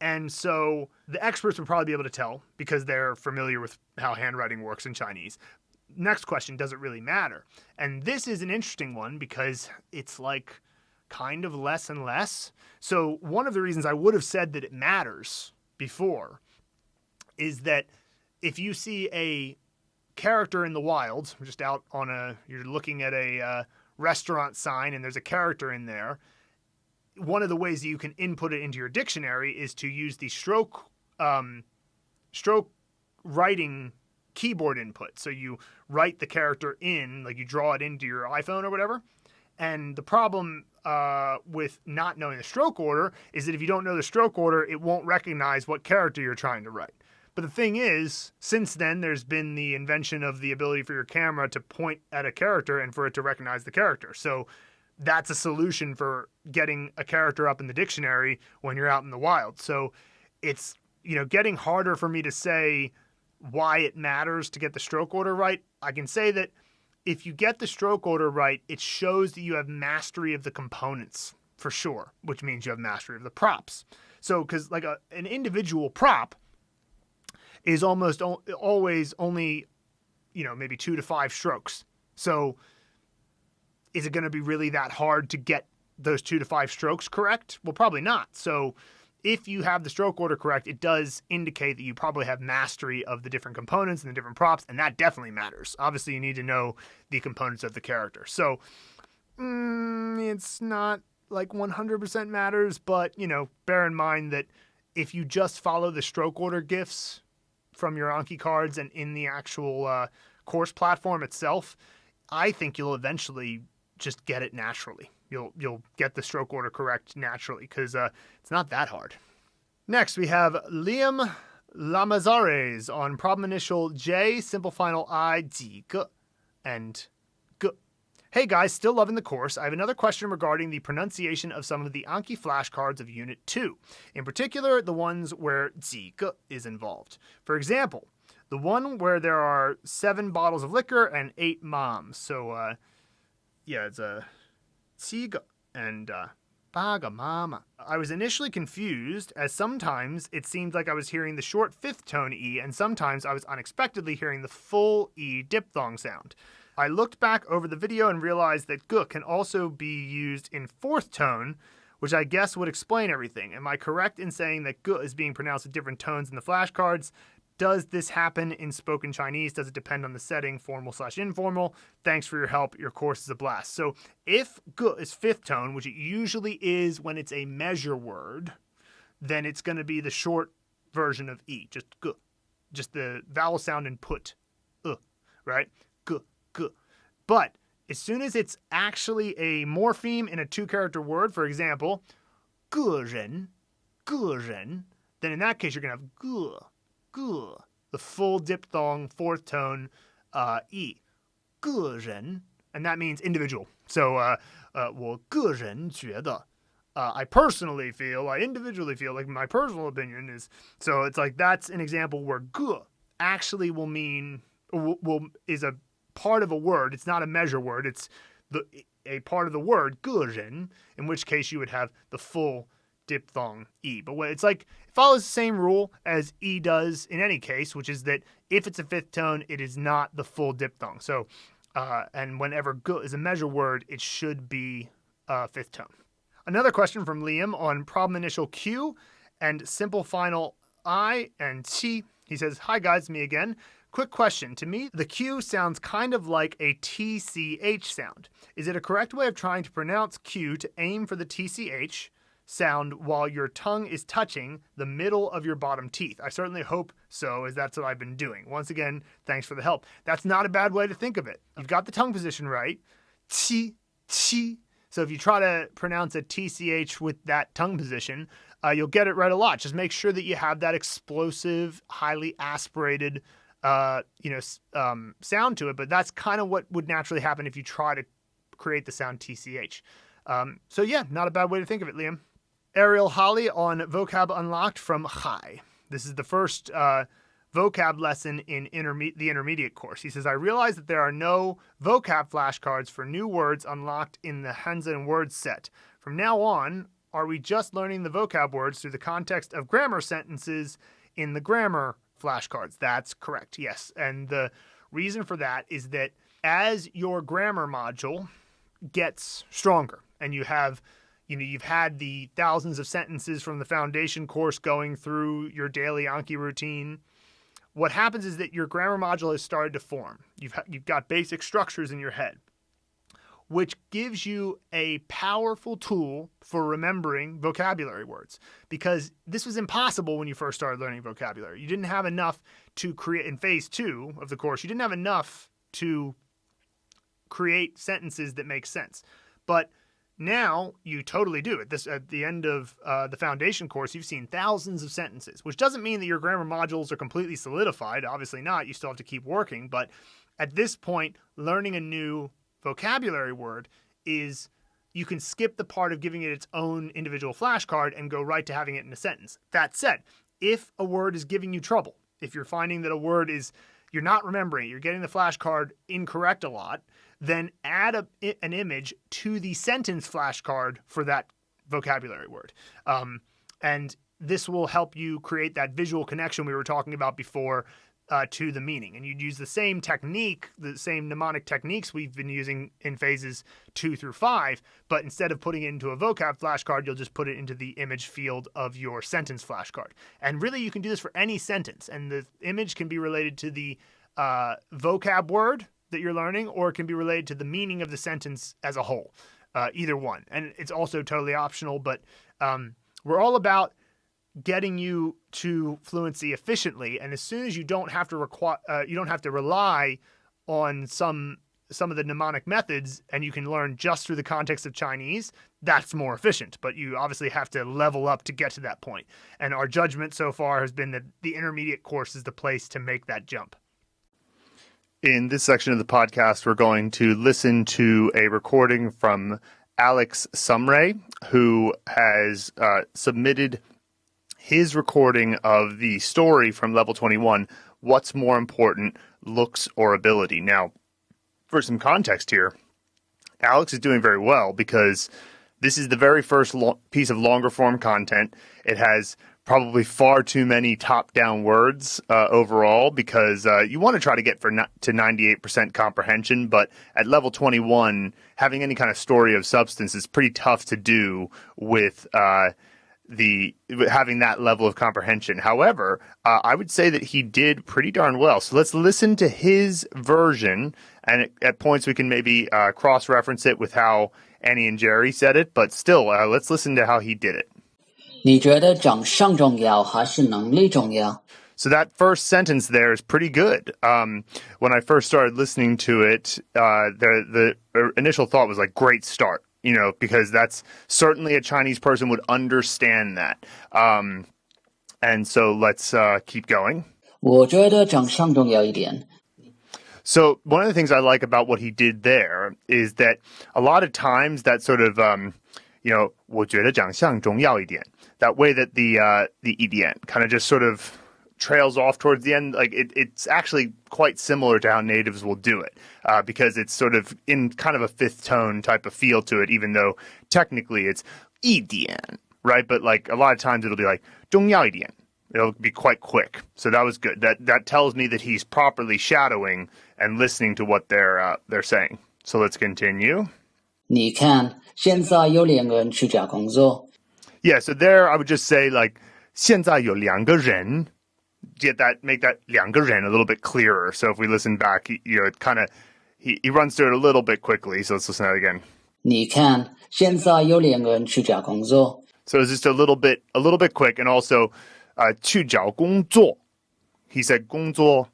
And so the experts would probably be able to tell because they're familiar with how handwriting works in Chinese. Next question, does it really matter? And this is an interesting one because it's like kind of less and less. So one of the reasons I would have said that it matters before is that if you see a character in the wild, just out on you're looking at a restaurant sign and there's a character in there, one of the ways that you can input it into your dictionary is to use the stroke writing keyboard input. So you write the character in, like you draw it into your iPhone or whatever, And the problem with not knowing the stroke order is that if you don't know the stroke order, it won't recognize what character you're trying to write. But the thing is, since then, there's been the invention of the ability for your camera to point at a character and for it to recognize the character. So that's a solution for getting a character up in the dictionary when you're out in the wild. So it's, getting harder for me to say why it matters to get the stroke order right. I can say that if you get the stroke order right, it shows that you have mastery of the components for sure, which means you have mastery of the props. So, because like an individual prop is almost always only, maybe 2 to 5 strokes. So is it going to be really that hard to get those 2 to 5 strokes correct? Well, probably not. So if you have the stroke order correct, it does indicate that you probably have mastery of the different components and the different props, and that definitely matters. Obviously, you need to know the components of the character. So it's not like 100% matters, but, bear in mind that if you just follow the stroke order GIFs from your Anki cards and in the actual course platform itself, I think you'll eventually just get it naturally. You'll get the stroke order correct naturally because it's not that hard. Next, we have Liam Lamazares on problem initial J, simple final I, D, G, and G. Hey guys, still loving the course. I have another question regarding the pronunciation of some of the Anki flashcards of Unit 2. In particular, the ones where G, G is involved. For example, the one where there are 7 bottles of liquor and 8 moms. So, it's a 7个 and 8个 mama. I was initially confused as sometimes it seemed like I was hearing the short 5th tone E and sometimes I was unexpectedly hearing the full E diphthong sound. I looked back over the video and realized that G can also be used in 4th tone, which I guess would explain everything. Am I correct in saying that G is being pronounced with different tones in the flashcards? Does this happen in spoken Chinese? Does it depend on the setting, formal/informal? Thanks for your help. Your course is a blast. So if G is 5th tone, which it usually is when it's a measure word, then it's going to be the short version of E, just G. Just the vowel sound and put, right? G, G. But as soon as it's actually a morpheme in a 2-character word, for example, 个人, then in that case you're going to have G. The full diphthong 4th tone E. 个人, and that means individual. So, 我个人觉得, I individually feel, like my personal opinion is, so it's like that's an example where G actually will mean, is a part of a word. It's not a measure word. It's a part of the word, 个人, in which case you would have the full diphthong E. But it's like, it follows the same rule as E does in any case, which is that if it's a 5th tone, it is not the full diphthong. So, and whenever G is a measure word, it should be 5th tone. Another question from Liam on problem initial Q and simple final I and Qi. He says, hi guys, me again. Quick question. To me, the Q sounds kind of like a TCH sound. Is it a correct way of trying to pronounce Q to aim for the TCH sound while your tongue is touching the middle of your bottom teeth? I certainly hope so, as that's what I've been doing. Once again, thanks for the help. That's not a bad way to think of it. You've got the tongue position right. Qi, qi. So if you try to pronounce a TCH with that tongue position, you'll get it right a lot. Just make sure that you have that explosive, highly aspirated, sound to it. But that's kind of what would naturally happen if you try to create the sound TCH. So yeah, not a bad way to think of it, Liam. Ariel Holly on Vocab Unlocked from Hai. This is the first vocab lesson in the intermediate course. He says, I realize that there are no vocab flashcards for new words unlocked in the Hanzhen words set. From now on, are we just learning the vocab words through the context of grammar sentences in the grammar flashcards? That's correct, yes. And the reason for that is that as your grammar module gets stronger and you've had the thousands of sentences from the foundation course going through your daily Anki routine, what happens is that your grammar module has started to form. You've got basic structures in your head, which gives you a powerful tool for remembering vocabulary words, because this was impossible when you first started learning vocabulary. You didn't have enough to create, in phase 2 of the course, you didn't have enough to create sentences that make sense. But now you totally do it. At the end of the foundation course, you've seen thousands of sentences, which doesn't mean that your grammar modules are completely solidified. Obviously not. You still have to keep working. But at this point, learning a new vocabulary word is you can skip the part of giving it its own individual flashcard and go right to having it in a sentence. That said, if a word is giving you trouble, if you're finding that a word you're not remembering, you're getting the flashcard incorrect a lot, then add an image to the sentence flashcard for that vocabulary word. And this will help you create that visual connection we were talking about before to the meaning. And you'd use the same technique, the same mnemonic techniques we've been using in phases 2 through 5, but instead of putting it into a vocab flashcard, you'll just put it into the image field of your sentence flashcard. And really, you can do this for any sentence. And the image can be related to the vocab word that you're learning, or it can be related to the meaning of the sentence as a whole, either one. And it's also totally optional, but we're all about getting you to fluency efficiently. And as soon as you don't have to rely on some of the mnemonic methods, and you can learn just through the context of Chinese, that's more efficient. But you obviously have to level up to get to that point. And our judgment so far has been that the intermediate course is the place to make that jump. In this section of the podcast, we're going to listen to a recording from Alex Sumray, who has submitted his recording of the story from level 21, What's More Important, Looks or Ability? Now, for some context here, Alex is doing very well because this is the very first piece of longer form content. It has probably far too many top-down words overall because you want to try to get to 98% comprehension, but at level 21, having any kind of story of substance is pretty tough to do with having that level of comprehension. However, I would say that he did pretty darn well. So let's listen to his version, and at points we can maybe cross-reference it with how Annie and Jerry said it, but still, let's listen to how he did it. 你觉得长相重要还是能力重要? So that first sentence there is pretty good. When I first started listening to it, the initial thought was like, great start. Because that's certainly a Chinese person would understand that. And so let's keep going. 我觉得长相重要一点. So one of the things I like about what he did there is that a lot of times that sort of, 我觉得长相重要一点. That way that the 一点 kind of just sort of trails off towards the end. Like it's actually quite similar to how natives will do it because it's sort of in kind of a fifth tone type of feel to it, even though technically it's 一点, right? But like a lot of times it'll be like 重要一点. It'll be quite quick. So that was good. That tells me that he's properly shadowing and listening to what they're saying. So let's continue. 你看，现在有2个人去找工作. Yeah, so there I would just say like 现在有2个人. Make that 2个人 a little bit clearer. So if we listen back, it kind of he runs through it a little bit quickly. So let's listen to that again. 你看，现在有2个人去找工作. So it's just a little bit quick, and also 去找工作. He said 工作,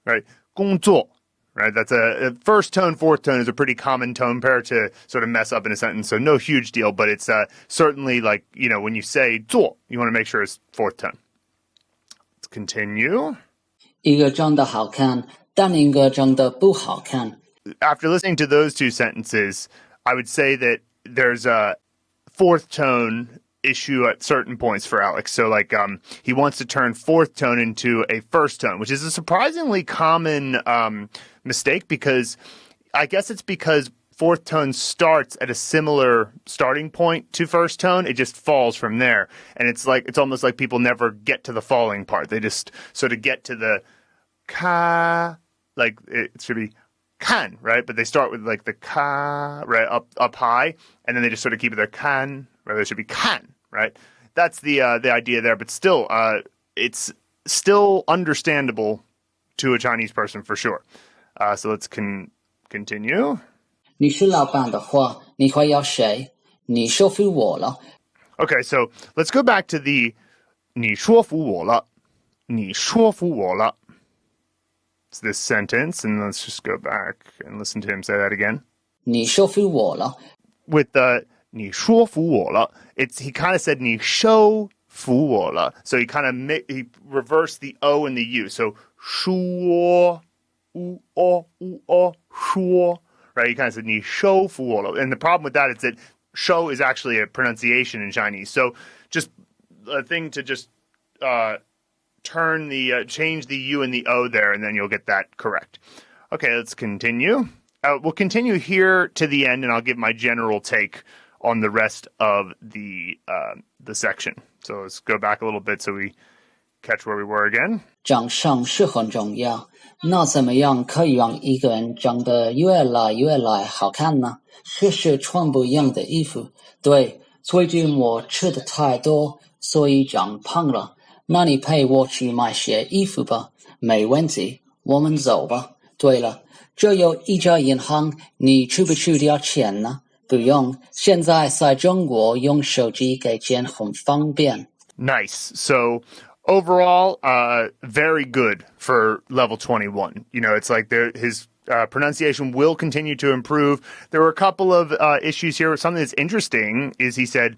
right? 工作, right? That's a first tone, fourth tone is a pretty common tone pair to sort of mess up in a sentence. So no huge deal, but it's certainly like when you say 做, you want to make sure it's fourth tone. Continue. 一个长得好看，但一个长得不好看. After listening to those two sentences, I would say that there's a fourth tone issue at certain points for Alex. So like he wants to turn fourth tone into a first tone, which is a surprisingly common mistake because I guess it's because fourth tone starts at a similar starting point to first tone. It just falls from there. And it's almost like people never get to the falling part. They just sort of get to the ka, like it should be kan, right? But they start with like the ka, right, up high, and then they just sort of keep it there kan, right? There should be kan, right? That's the idea there, but still, it's still understandable to a Chinese person for sure. So let's continue. 你是老板的话，你会要谁？你说服我了。 Okay, so let's go back to the 你说服我了. 你说服我了. It's this sentence, and let's just go back and listen to him say that again. 你说服我了. with the 你说服我了, he kind of said 你收服我了. So he kind of he reversed the O and the U. So 说 说, right? He kind of said 你收服我了. And the problem with that is that 收 is actually a pronunciation in Chinese. So just a thing to just turn the change the U and the O there, and then you'll get that correct. Okay, let's continue. We'll continue here to the end, and I'll give my general take on the rest of the section. So let's go back a little bit so we catch where we were again. 长相是很重要，那怎么样可以让一个人长得越来越好看呢？试试穿不一样的衣服。对，最近我吃的太多，所以长胖了。那你陪我去买些衣服吧。没问题，我们走吧。对了，这有一家银行，你去不去点钱呢？不用，现在在中国用手机给钱很方便。Nice. So overall, very good for level 21. You know, it's like his pronunciation will continue to improve. There were a couple of issues here. Something that's interesting is he said,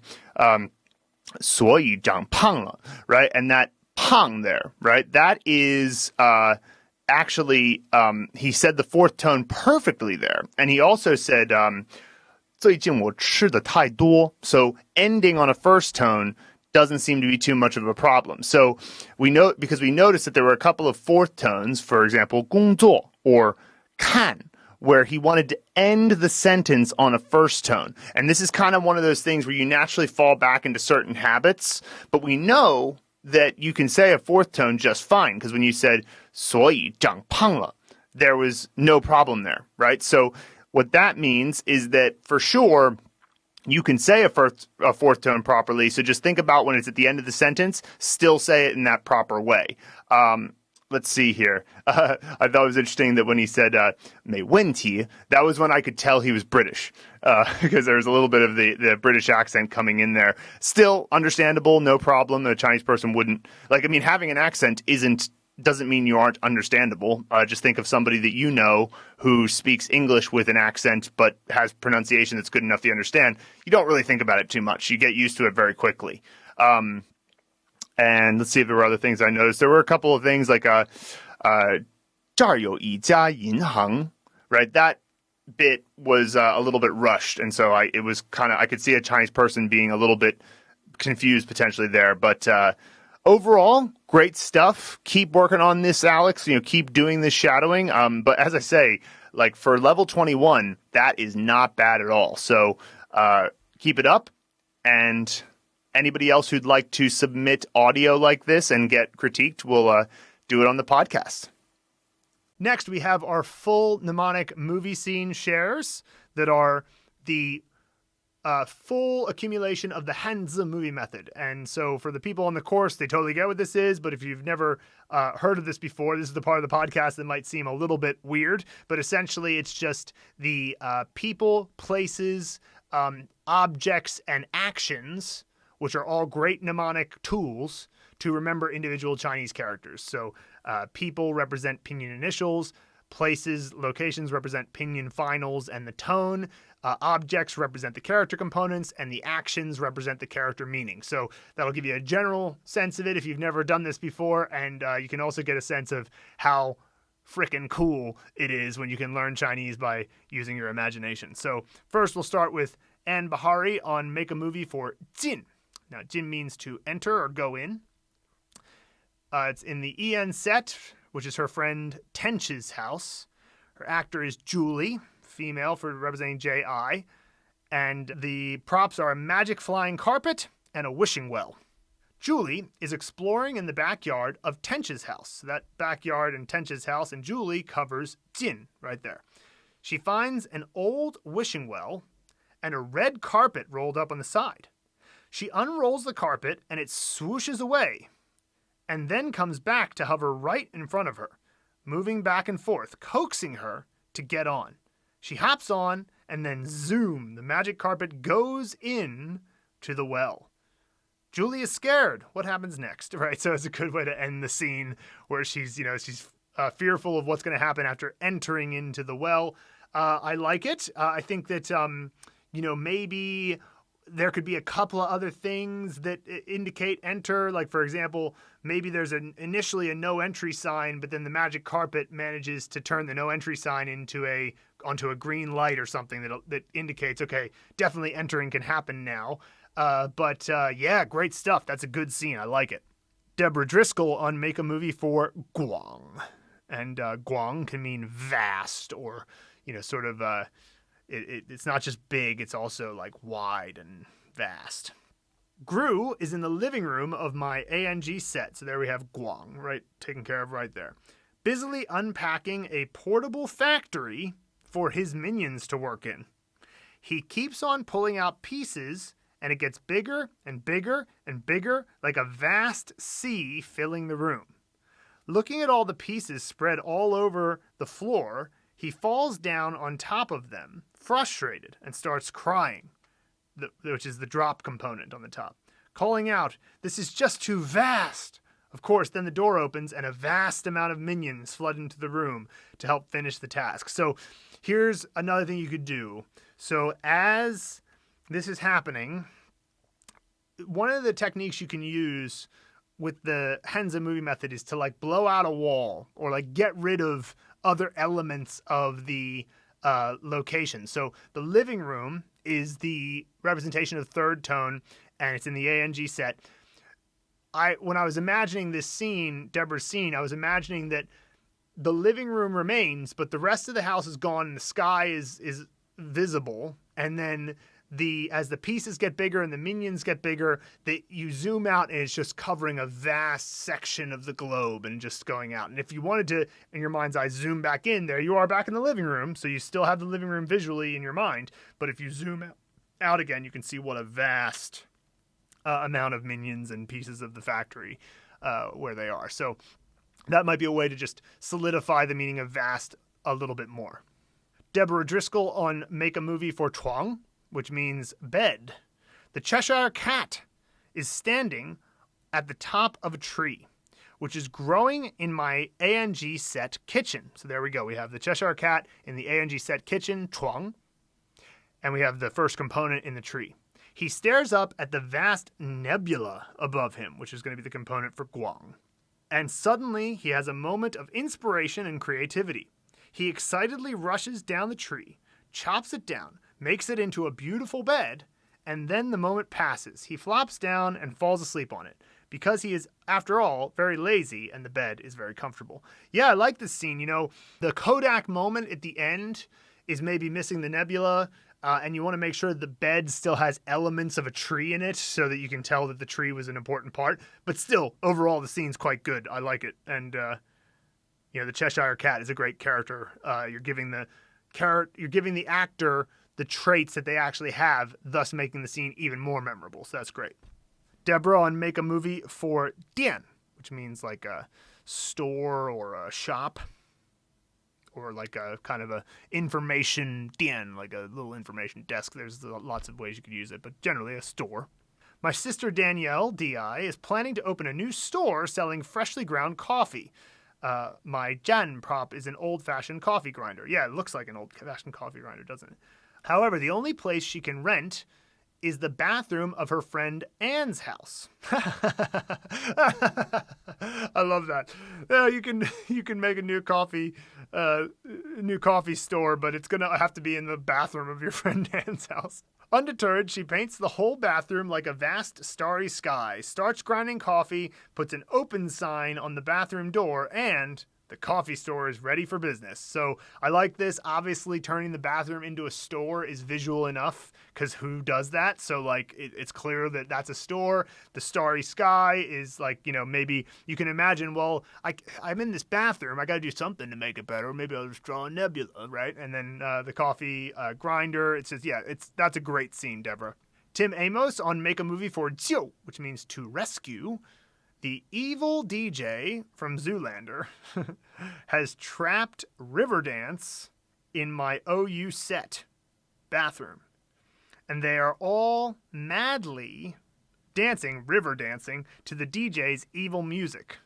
所以长胖了, right? And that 胖 there, right? That is actually, he said the fourth tone perfectly there. And he also said, 最近我吃的太多. So ending on a first tone doesn't seem to be too much of a problem. So because we noticed that there were a couple of fourth tones, for example, 工作 or 看, where he wanted to end the sentence on a first tone. And this is kind of one of those things where you naturally fall back into certain habits, but we know that you can say a fourth tone just fine, because when you said 所以长胖了, there was no problem there, right? So what that means is that for sure you can say a fourth tone properly. So just think about when it's at the end of the sentence, still say it in that proper way. Let's see here. I thought it was interesting that when he said 没问题, that was when I could tell he was British, because there was a little bit of the British accent coming in there. Still understandable, no problem. A Chinese person wouldn't, having an accent doesn't mean you aren't understandable. Just think of somebody that you know who speaks English with an accent but has pronunciation that's good enough to understand. You don't really think about it too much. You get used to it very quickly. And let's see if there were other things I noticed. There were a couple of things like 这儿有一家银行, right? That bit was a little bit rushed, and so I could see a Chinese person being a little bit confused potentially there, but overall, great stuff. Keep working on this, Alex. Keep doing this shadowing. But as I say, for level 21, that is not bad at all. So keep it up. And anybody else who'd like to submit audio like this and get critiqued, we'll do it on the podcast. Next, we have our full mnemonic movie scene shares that are the full accumulation of the érzi movie method. And so for the people on the course, they totally get what this is. But if you've never heard of this before, this is the part of the podcast that might seem a little bit weird. But essentially, it's just the people, places, objects, and actions, which are all great mnemonic tools to remember individual Chinese characters. So people represent pinyin initials. Places, locations represent pinyin finals and the tone. Objects represent the character components, and the actions represent the character meaning. So that'll give you a general sense of it if you've never done this before, and you can also get a sense of how frickin' cool it is when you can learn Chinese by using your imagination. So first we'll start with Anne Bahari on Make a Movie for Jin. Now, Jin means to enter or go in. It's in the En set, which is her friend Tench's house. Her actor is Julie, female, for representing J.I. And the props are a magic flying carpet and a wishing well. Julie is exploring in the backyard of Tench's house. That backyard and Tench's house and Julie covers Jin right there. She finds an old wishing well and a red carpet rolled up on the side. She unrolls the carpet and it swooshes away, and then comes back to hover right in front of her, moving back and forth, coaxing her to get on. She hops on, and then zoom, the magic carpet goes in to the well. Julie is scared. What happens next, right? So it's a good way to end the scene where she's fearful of what's going to happen after entering into the well. I like it. I think that, maybe there could be a couple of other things that indicate enter. Like, for example, maybe there's initially a no entry sign, but then the magic carpet manages to turn the no entry sign onto a green light or something that indicates, okay, definitely entering can happen now. But great stuff. That's a good scene. I like it. Deborah Driscoll on Make a Movie for Guang. And Guang can mean vast or, sort of... It's not just big, it's also like wide and vast. Gru is in the living room of my ANG set. So there we have Guang, right, taken care of right there. Busily unpacking a portable factory for his minions to work in. He keeps on pulling out pieces, and it gets bigger and bigger and bigger, like a vast sea filling the room. Looking at all the pieces spread all over the floor, he falls down on top of them, frustrated, and starts crying, which is the drop component on the top, calling out, "This is just too vast!" Of course, then the door opens and a vast amount of minions flood into the room to help finish the task. So here's another thing you could do. So as this is happening, one of the techniques you can use with the Hanzi movie method is to blow out a wall or get rid of other elements of the location. So the living room is the representation of third tone, and it's in the ANG set. When I was imagining this scene, Deborah's scene, I was imagining that the living room remains, but the rest of the house is gone and the sky is visible. And then as the pieces get bigger and the minions get bigger, you zoom out and it's just covering a vast section of the globe and just going out. And if you wanted to, in your mind's eye, zoom back in, there you are back in the living room. So you still have the living room visually in your mind. But if you zoom out again, you can see what a vast amount of minions and pieces of the factory where they are. So that might be a way to just solidify the meaning of vast a little bit more. Deborah Driscoll on Make a Movie for Chuang, which means bed. The Cheshire Cat is standing at the top of a tree, which is growing in my ANG set kitchen. So there we go. We have the Cheshire Cat in the ANG set kitchen, chuang, and we have the first component in the tree. He stares up at the vast nebula above him, which is going to be the component for guang. And suddenly he has a moment of inspiration and creativity. He excitedly rushes down the tree, chops it down, makes it into a beautiful bed, and then the moment passes. He flops down and falls asleep on it because he is, after all, very lazy and the bed is very comfortable. Yeah, I like this scene. The Kodak moment at the end is maybe missing the nebula, and you want to make sure the bed still has elements of a tree in it so that you can tell that the tree was an important part. But still, overall, the scene's quite good. I like it. And, the Cheshire Cat is a great character. You're giving the actor the traits that they actually have, thus making the scene even more memorable. So that's great. Deborah on Make a Movie for dine, which means like a store or a shop, or like a kind of a information dine, like a little information desk. There's lots of ways you could use it, but generally a store. My sister Danielle, DI, is planning to open a new store selling freshly ground coffee. My Jan prop is an old-fashioned coffee grinder. Yeah, it looks like an old-fashioned coffee grinder, doesn't it? However, the only place she can rent is the bathroom of her friend Anne's house. I love that. You can make a new coffee store, but it's gonna have to be in the bathroom of your friend Anne's house. Undeterred, she paints the whole bathroom like a vast starry sky, starts grinding coffee, puts an open sign on the bathroom door, and the coffee store is ready for business. So I like this. Obviously, turning the bathroom into a store is visual enough, because who does that? So, it's clear that that's a store. The starry sky is maybe you can imagine, well, I'm in this bathroom. I got to do something to make it better. Maybe I'll just draw a nebula, right? And then the coffee grinder. It says, that's a great scene, Deborah. Tim Amos on Make a Movie for Jiu, which means to rescue. The evil DJ from Zoolander has trapped Riverdance in my OU set bathroom. And they are all madly river dancing to the DJ's evil music.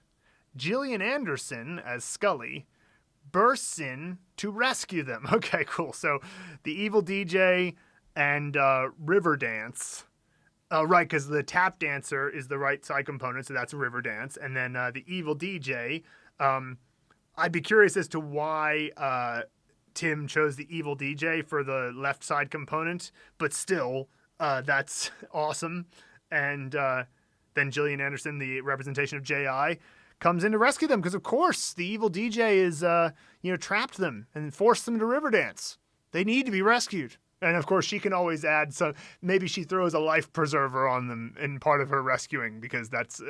Gillian Anderson, as Scully, bursts in to rescue them. Okay, cool. So the evil DJ and river dance. Right, because the tap dancer is the right side component, so that's river dance. And then the evil DJ, I'd be curious as to why Tim chose the evil DJ for the left side component, but still, that's awesome. And then Gillian Anderson, the representation of J.I., comes in to rescue them because, of course, the evil DJ is, trapped them and forced them to river dance. They need to be rescued. And, of course, she can always add some, maybe she throws a life preserver on them in part of her rescuing because that's,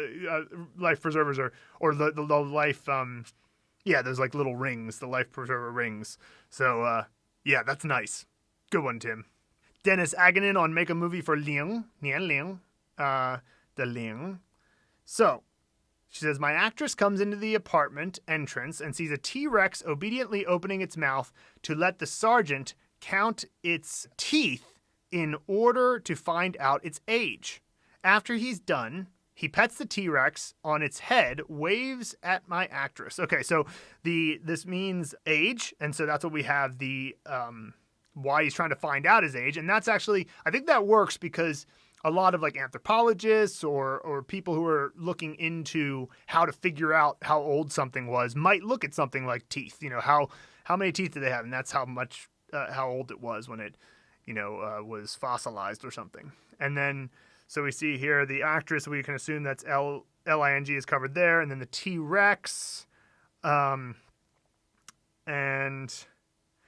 life preservers or the life, those like little rings, the life preserver rings. So, that's nice. Good one, Tim. Dennis Aganin on Make a Movie for Ling, Nian Ling, the Ling. So, she says, my actress comes into the apartment entrance and sees a T-Rex obediently opening its mouth to let the sergeant count its teeth in order to find out its age. After he's done, he pets the T-Rex on its head, waves at my actress. Okay, so this means age, and so that's what we have the why he's trying to find out his age. And that's actually, I think that works because a lot of like anthropologists or people who are looking into how to figure out how old something was might look at something like teeth. How many teeth do they have? And that's how much how old it was when it, was fossilized or something. And then, so we see here the actress, we can assume that's L-I-N-G is covered there. And then the T-Rex. And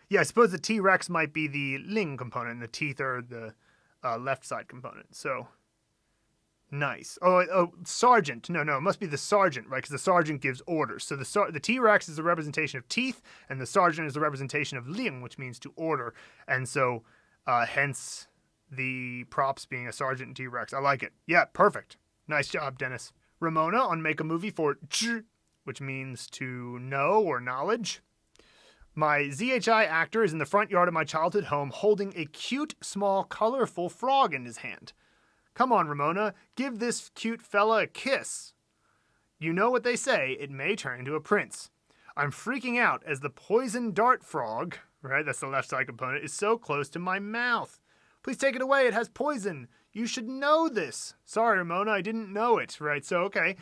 yeah, I suppose the T-Rex might be the Ling component and the teeth are the left side component. So nice. Oh, sergeant. No, it must be the sergeant, right? Because the sergeant gives orders. So the T-Rex is the representation of teeth, and the sergeant is the representation of Ling, which means to order. And so, hence the props being a sergeant and T-Rex. I like it. Yeah, perfect. Nice job, Dennis. Ramona on Make a Movie for zhèr, which means to know or knowledge. My ZHI actor is in the front yard of my childhood home holding a cute, small, colorful frog in his hand. Come on, Ramona, give this cute fella a kiss. You know what they say, it may turn into a prince. I'm freaking out as the poison dart frog, right, that's the left side component, is so close to my mouth. Please take it away, it has poison. You should know this. Sorry, Ramona, I didn't know it, right? So, okay.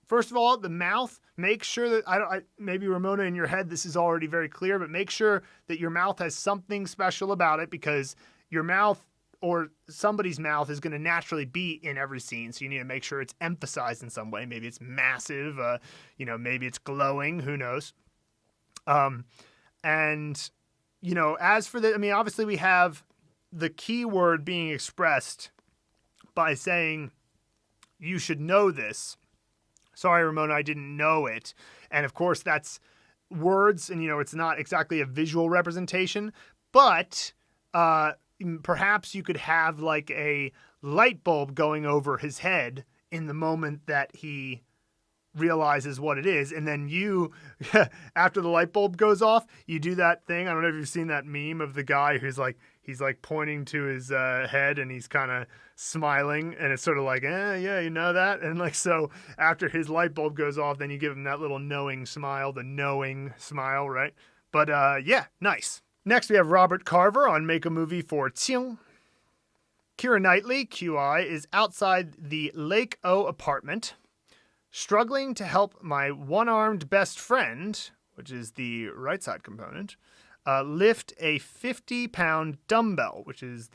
First of all, the mouth, make sure that, maybe Ramona in your head, this is already very clear, but make sure that your mouth has something special about it because your mouth or somebody's mouth is going to naturally be in every scene. So you need to make sure it's emphasized in some way. Maybe it's massive, maybe it's glowing, who knows? As for obviously we have the keyword being expressed by saying, you should know this. Sorry, Ramona, I didn't know it. And of course that's words and, it's not exactly a visual representation, but, perhaps you could have like a light bulb going over his head in the moment that he realizes what it is. And then you, after the light bulb goes off, you do that thing. I don't know if you've seen that meme of the guy who's like, he's like pointing to his head and he's kind of smiling. And it's sort of like, yeah, you know that. And like, so after his light bulb goes off, then you give him that little knowing smile, the knowing smile, right? But nice. Next, we have Robert Carver on Make a Movie for Qing. Keira Knightley, QI, is outside the Lake O apartment, struggling to help my one-armed best friend, which is the right side component, lift a 50-pound dumbbell, which is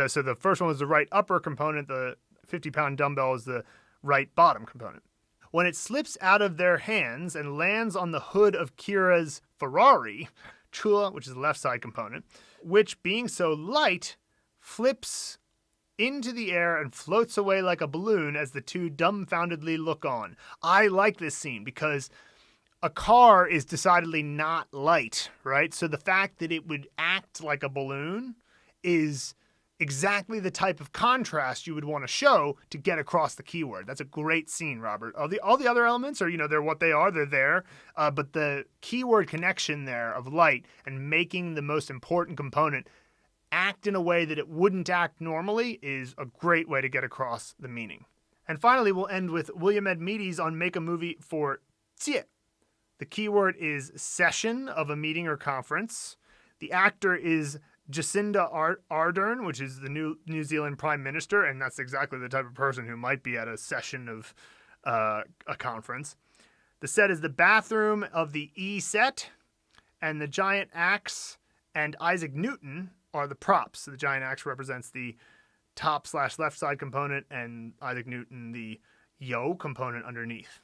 so the first one was the right upper component, the 50-pound dumbbell is the right bottom component. When it slips out of their hands and lands on the hood of Kira's Ferrari, chua, which is the left side component, which being so light, flips into the air and floats away like a balloon as the two dumbfoundedly look on. I like this scene because a car is decidedly not light, right? So the fact that it would act like a balloon is exactly the type of contrast you would want to show to get across the keyword. That's a great scene, Robert. All the other elements are, they're what they are, they're there. But the keyword connection there of light and making the most important component act in a way that it wouldn't act normally is a great way to get across the meaning. And finally, we'll end with William Edmeades on Make a Movie for Jie. The keyword is session of a meeting or conference. The actor is Jacinda Ardern, which is the New Zealand Prime Minister, and that's exactly the type of person who might be at a session of a conference. The set is the bathroom of the E set, and the giant axe and Isaac Newton are the props. So the giant axe represents the top/left side component, and Isaac Newton the yo component underneath.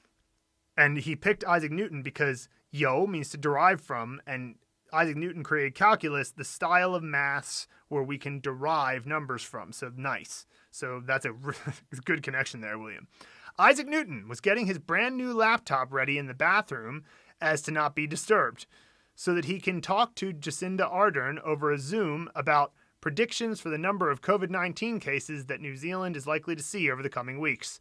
And he picked Isaac Newton because yo means to derive from, and Isaac Newton created calculus, the style of maths where we can derive numbers from. So nice. So that's a good connection there, William. Isaac Newton was getting his brand new laptop ready in the bathroom as to not be disturbed, so that he can talk to Jacinda Ardern over a Zoom about predictions for the number of COVID-19 cases that New Zealand is likely to see over the coming weeks.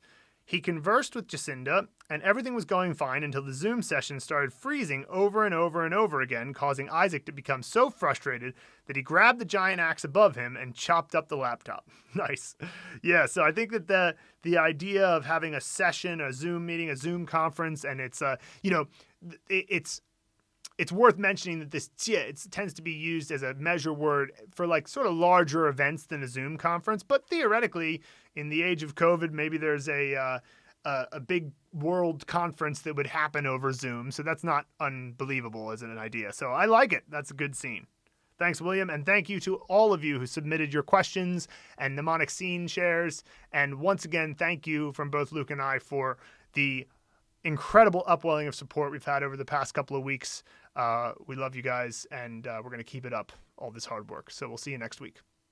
He conversed with Jacinda, and everything was going fine until the Zoom session started freezing over and over and over again, causing Isaac to become so frustrated that he grabbed the giant axe above him and chopped up the laptop. Nice. Yeah, so I think that the idea of having a session, a Zoom meeting, a Zoom conference, and it's worth mentioning that this jie, it tends to be used as a measure word for like sort of larger events than a Zoom conference. But theoretically, in the age of COVID, maybe there's a big world conference that would happen over Zoom. So that's not unbelievable as an idea. So I like it. That's a good scene. Thanks, William. And thank you to all of you who submitted your questions and mnemonic scene shares. And once again, thank you from both Luke and I for the incredible upwelling of support we've had over the past couple of weeks. We love you guys, and we're going to keep it up, all this hard work. So we'll see you next week.